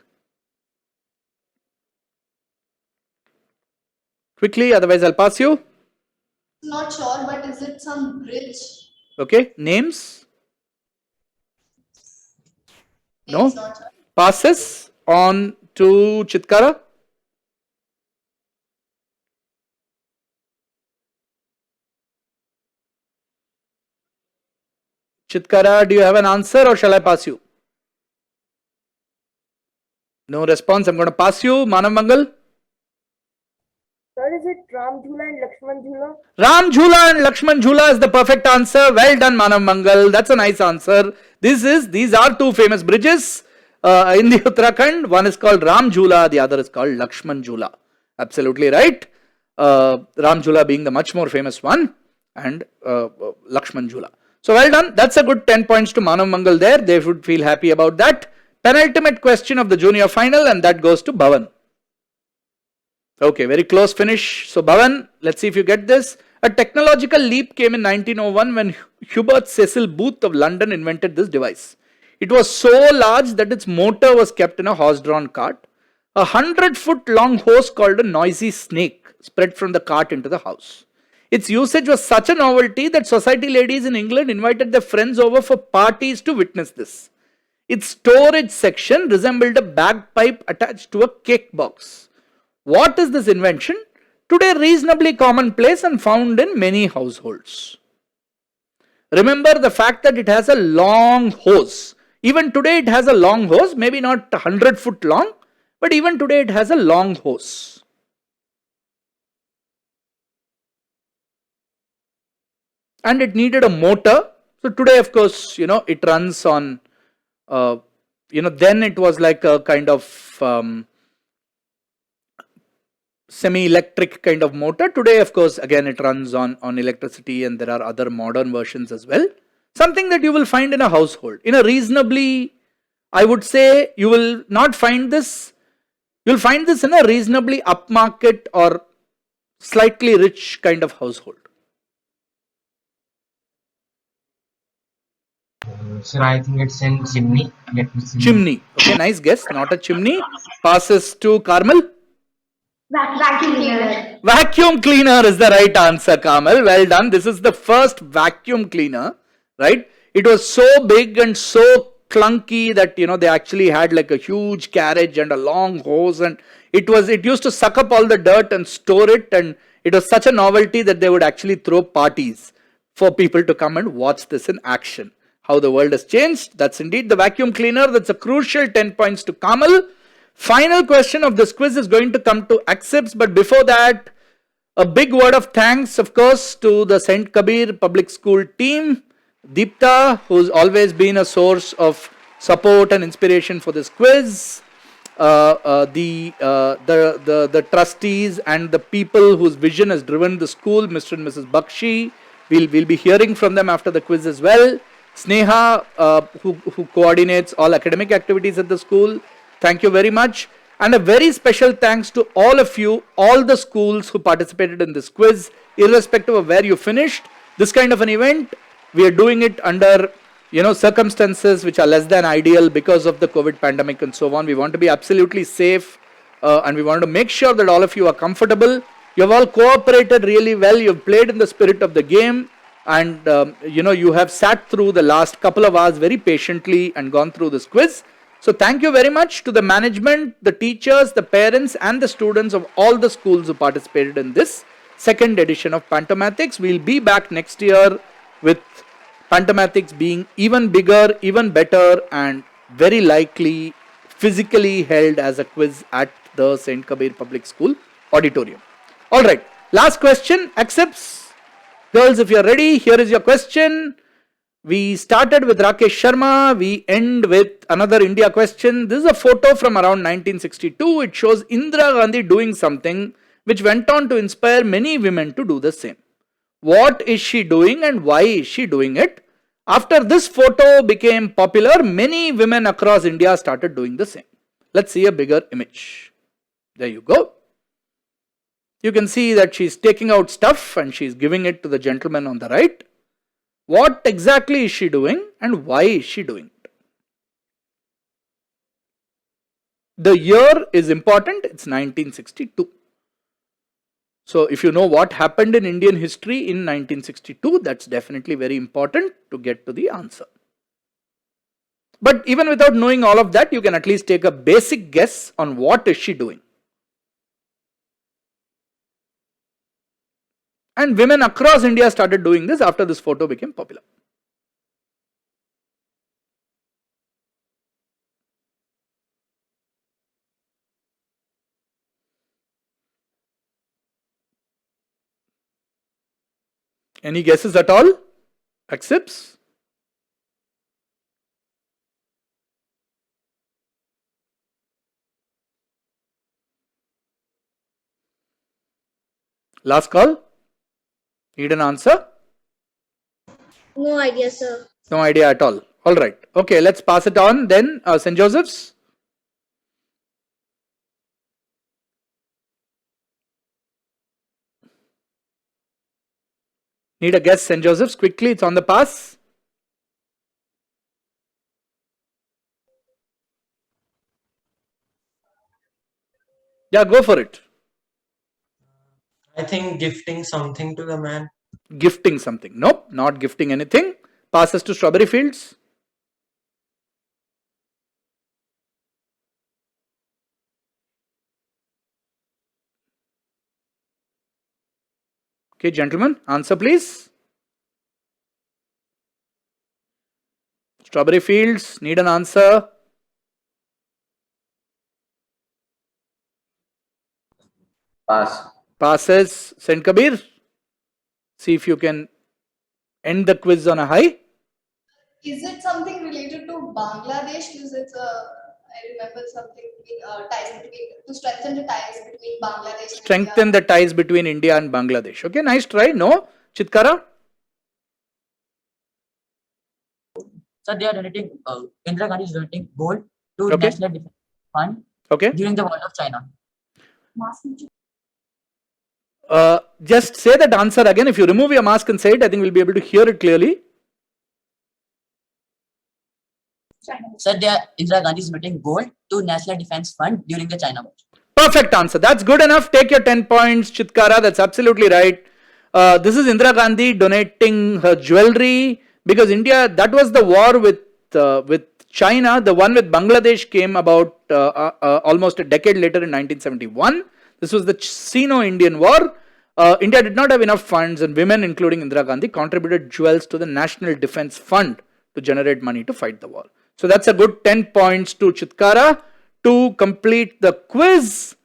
Speaker 2: Quickly, otherwise I'll pass you.
Speaker 14: Not sure, but is it some bridge?
Speaker 2: Okay, names? No?
Speaker 14: Name's not sure.
Speaker 2: Passes on to Chitkara. Chitkara, do you have an answer or shall I pass you? No response. I'm going to pass you. Manav Mangal.
Speaker 8: Sir, is it Ram Jhula and Lakshman Jhula?
Speaker 2: Ram Jhula and Lakshman Jhula is the perfect answer. Well done, Manav Mangal. That's a nice answer. These are two famous bridges in the Uttarakhand. One is called Ram Jhula, the other is called Lakshman Jhula. Absolutely right. Ram Jhula being the much more famous one, and Lakshman Jhula. So well done. That's a good 10 points to Manav Mangal there. They should feel happy about that. Penultimate question of the junior final, and that goes to Bhavan. Okay, very close finish. So Bhavan, let's see if you get this. A technological leap came in 1901 when Hubert Cecil Booth of London invented this device. It was so large that its motor was kept in a horse-drawn cart. A 100-foot long hose called a noisy snake spread from the cart into the house. Its usage was such a novelty that society ladies in England invited their friends over for parties to witness this. Its storage section resembled a bagpipe attached to a cake box. What is this invention? Today reasonably commonplace and found in many households. Remember the fact that it has a long hose. Even today it has a long hose, maybe not 100-foot long, but even today it has a long hose. And it needed a motor So today, of course, it runs on, then it was like a kind of semi-electric kind of motor. Today, of course, again, it runs on electricity, and there are other modern versions as well. Something that you will find in a household. In a reasonably, I would say, you will not find this. You'll find this in a reasonably upmarket or slightly rich kind of household.
Speaker 7: Sir, I think it's in chimney. Let me see.
Speaker 2: Chimney. Okay, nice guess. Not a chimney. Passes to Carmel.
Speaker 12: Vacuum cleaner.
Speaker 2: Vacuum cleaner is the right answer, Kamal. Well done. This is the first vacuum cleaner, right? It was so big and so clunky that they actually had like a huge carriage and a long hose, and it used to suck up all the dirt and store it, and it was such a novelty that they would actually throw parties for people to come and watch this in action. How the world has changed. That's indeed the vacuum cleaner. That's a crucial 10 points to Kamal. Final question of this quiz is going to come to Accepts, but before that, a big word of thanks, of course, to the St. Kabir Public School team. Deepta, who's always been a source of support and inspiration for this quiz. The trustees and the people whose vision has driven the school, Mr. and Mrs. Bakshi. We'll be hearing from them after the quiz as well. Sneha, who coordinates all academic activities at the school. Thank you very much. And a very special thanks to all of you, all the schools who participated in this quiz, irrespective of where you finished. This kind of an event, we are doing it under, circumstances which are less than ideal because of the COVID pandemic and so on. We want to be absolutely safe and we want to make sure that all of you are comfortable. You have all cooperated really well. You have played in the spirit of the game, and you have sat through the last couple of hours very patiently and gone through this quiz. So thank you very much to the management, the teachers, the parents and the students of all the schools who participated in this second edition of Pantomathix. We'll be back next year with Pantomathix being even bigger, even better, and very likely physically held as a quiz at the St. Kabir Public School auditorium. Alright, last question. Accepts. Girls, if you're ready, here is your question. We started with Rakesh Sharma. We end with another India question. This is a photo from around 1962. It shows Indira Gandhi doing something which went on to inspire many women to do the same. What is she doing and why is she doing it? After this photo became popular, many women across India started doing the same. Let's see a bigger image. There you go. You can see that she's taking out stuff and she's giving it to the gentleman on the right. What exactly is she doing and why is she doing it? The year is important. It's 1962. So if you know what happened in Indian history in 1962, that's definitely very important to get to the answer. But even without knowing all of that, you can at least take a basic guess on what is she doing. And women across India started doing this after this photo became popular. Any guesses at all? Accepts? Last call? Need an answer?
Speaker 13: No idea, sir.
Speaker 2: No idea at all. Alright. Okay, let's pass it on then. St. Joseph's? Need a guess, St. Joseph's? Quickly, it's on the pass. Yeah, go for it.
Speaker 3: I think gifting something to the man.
Speaker 2: Gifting something. Nope, not gifting anything. Passes to Strawberry Fields. Okay, gentlemen, answer please. Strawberry Fields, need an answer.
Speaker 10: Pass.
Speaker 2: Passes. St. Kabir, see if you can end the quiz on a high.
Speaker 14: Is it something related to Bangladesh? Because I remember something ties between to strengthen the ties between Bangladesh and
Speaker 2: Strengthen
Speaker 14: India.
Speaker 2: the ties between India and Bangladesh. Okay, nice try. No, Chitkara.
Speaker 7: So they are donating. Indira Gandhi is donating gold to
Speaker 2: Okay.
Speaker 7: National Defense Fund
Speaker 2: Okay.
Speaker 7: during the war of China.
Speaker 2: Just say that answer again. If you remove your mask and say it, I think we'll be able to hear it clearly.
Speaker 7: So Indira Gandhi is donating gold to National Defense Fund during the China war.
Speaker 2: Perfect answer. That's good enough. Take your 10 points, Chitkara. That's absolutely right. This is Indira Gandhi donating her jewelry because India, that was the war with China. The one with Bangladesh came about almost a decade later in 1971. This was the Sino-Indian War. India did not have enough funds, and women, including Indira Gandhi, contributed jewels to the National Defense Fund to generate money to fight the war. So that's a good 10 points to Chitkara. To complete the quiz,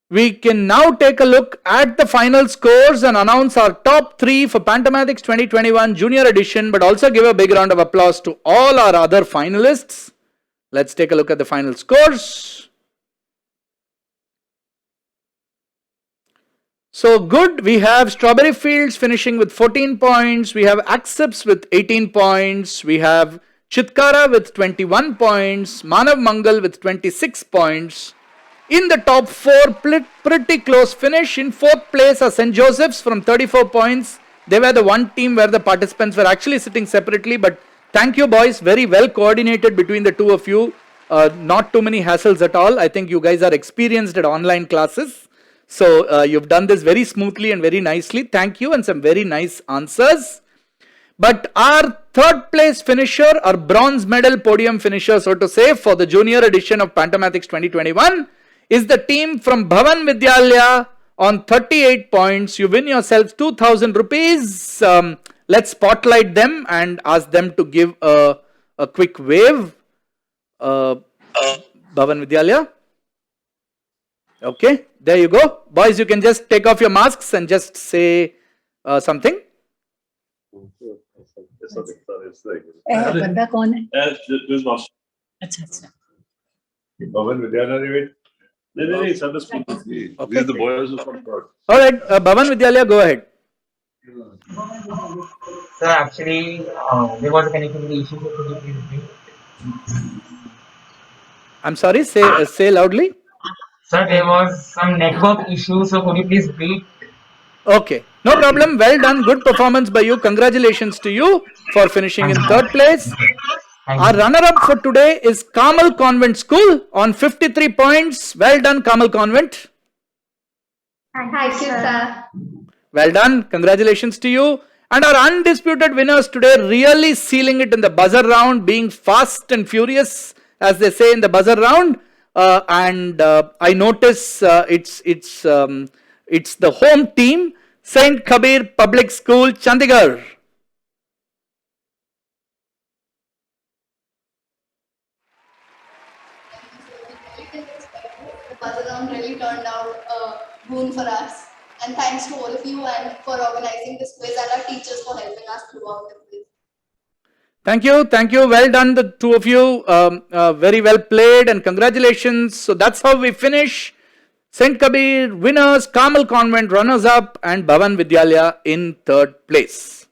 Speaker 2: we can now take a look at the final scores and announce our top 3 for Pantomathix 2021 Junior Edition, but also give a big round of applause to all our other finalists. Let's take a look at the final scores. So good, we have Strawberry Fields finishing with 14 points, we have Accepts with 18 points, we have Chitkara with 21 points, Manav Mangal with 26 points. In the top 4, pretty close finish. In 4th place are St. Joseph's from 34 points. They were the one team where the participants were actually sitting separately, but thank you boys, very well coordinated between the two of you. Not too many hassles at all. I think you guys are experienced at online classes. So you've done this very smoothly and very nicely. Thank you, and some very nice answers. But our 3rd place finisher, our bronze medal podium finisher, so to say, for the junior edition of Pantomathix 2021 is the team from Bhavan Vidyalaya on 38 points. You win yourselves 2,000 rupees. Let's spotlight them and ask them to give a quick wave. Bhavan Vidyalaya. Okay, there you go. Boys, you can just take off your masks and just say something.
Speaker 16: बंदा कौन है?
Speaker 17: अच्छा अच्छा भवन विद्यालय नहीं sir, the school. These are the boys who from God.
Speaker 2: All right, Bhavan Vidyalaya, go ahead.
Speaker 7: Sir, actually, there was a connectivity issue. So could you please repeat?
Speaker 2: I'm sorry, say loudly.
Speaker 7: Sir, there was some network issue, so could you please repeat?
Speaker 2: Okay, no problem. Well done. Good performance by you. Congratulations to you for finishing in 3rd place. Our runner-up for today is Carmel Convent School on 53 points. Well done, Carmel Convent.
Speaker 12: Thank you, sir.
Speaker 2: Well done. Congratulations to you. And our undisputed winners today, really sealing it in the buzzer round, being fast and furious, as they say in the buzzer round. I notice it's the home team, Saint Kabir Public School, Chandigarh.
Speaker 14: The buzzer round really turned out a boon for us. And thanks to all of you and for organizing this quiz and our teachers for helping us throughout the quiz.
Speaker 2: Thank you. Thank you. Well done, the two of you. Very well played and congratulations. So that's how we finish. St. Kabir winners, Carmel Convent runners up, and Bhavan Vidyalaya in 3rd place.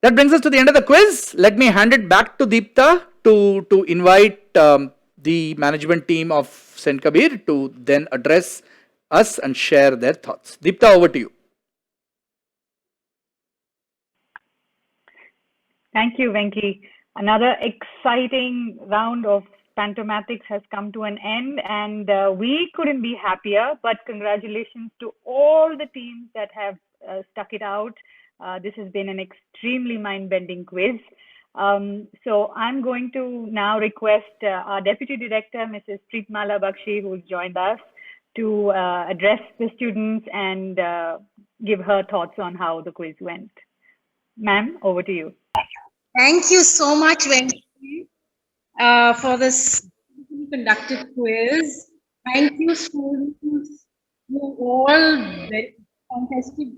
Speaker 2: That brings us to the end of the quiz. Let me hand it back to Deepta to invite the management team of St. Kabir to then address us and share their thoughts. Deepta, over to you.
Speaker 1: Thank you, Venki. Another exciting round of Pantomathix has come to an end, and we couldn't be happier. But congratulations to all the teams that have stuck it out. This has been an extremely mind-bending quiz. So I'm going to now request our Deputy Director, Mrs. Preetmala Bakshi, who's joined us, to address the students and give her thoughts on how the quiz went. Ma'am, over to you.
Speaker 16: Thank you so much, Venki, for this conducted quiz. Thank you, students. You all very contested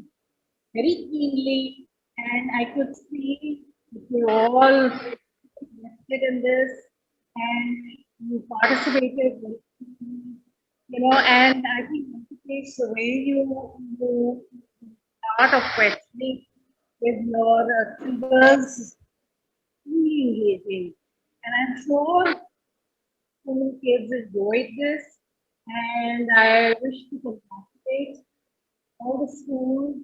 Speaker 16: very keenly, and I could see You all invested in this and you participated, and I think it's the way you start of questioning with your figures really engaging. And I'm sure school kids enjoyed this, and I wish to congratulate all the schools,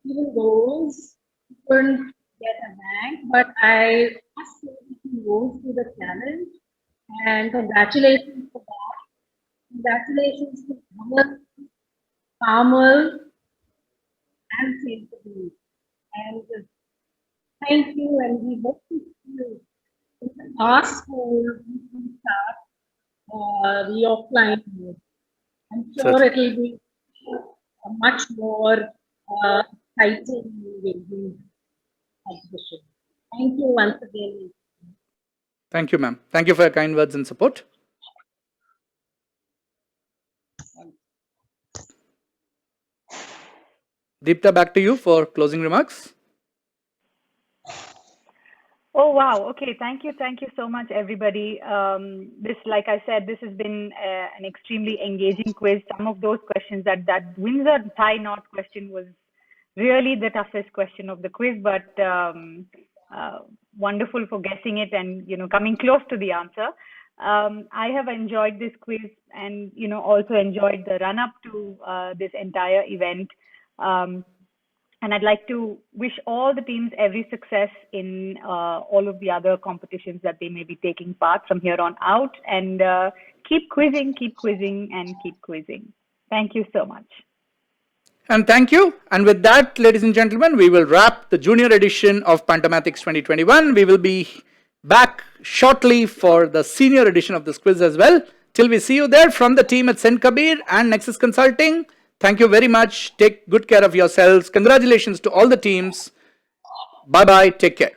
Speaker 16: even those who couldn't get a rank, but I asked them to go through the challenge, and congratulations for that. Congratulations to Kamal, and Saint Kabir. And thank you, and we hope to see you in our school. We can start the offline mode. I'm sure it will be a much more exciting, engaging exhibition. Thank you once again.
Speaker 2: Thank you, ma'am. Thank you for your kind words and support. Deepta, back to you for closing remarks.
Speaker 1: Oh, wow. Okay. Thank you so much, everybody. This, like I said, this has been an extremely engaging quiz. Some of those questions, that Windsor tie knot question was really the toughest question of the quiz, but wonderful for guessing it and, coming close to the answer. I have enjoyed this quiz and, also enjoyed the run up to this entire event. And I'd like to wish all the teams every success in all of the other competitions that they may be taking part from here on out. And keep quizzing, and keep quizzing. Thank you so much.
Speaker 2: And thank you. And with that, ladies and gentlemen, we will wrap the junior edition of Pantomathix 2021. We will be back shortly for the senior edition of this quiz as well. Till we see you there, from the team at Saint Kabir and Nexus Consulting, thank you very much. Take good care of yourselves. Congratulations to all the teams. Bye-bye. Take care.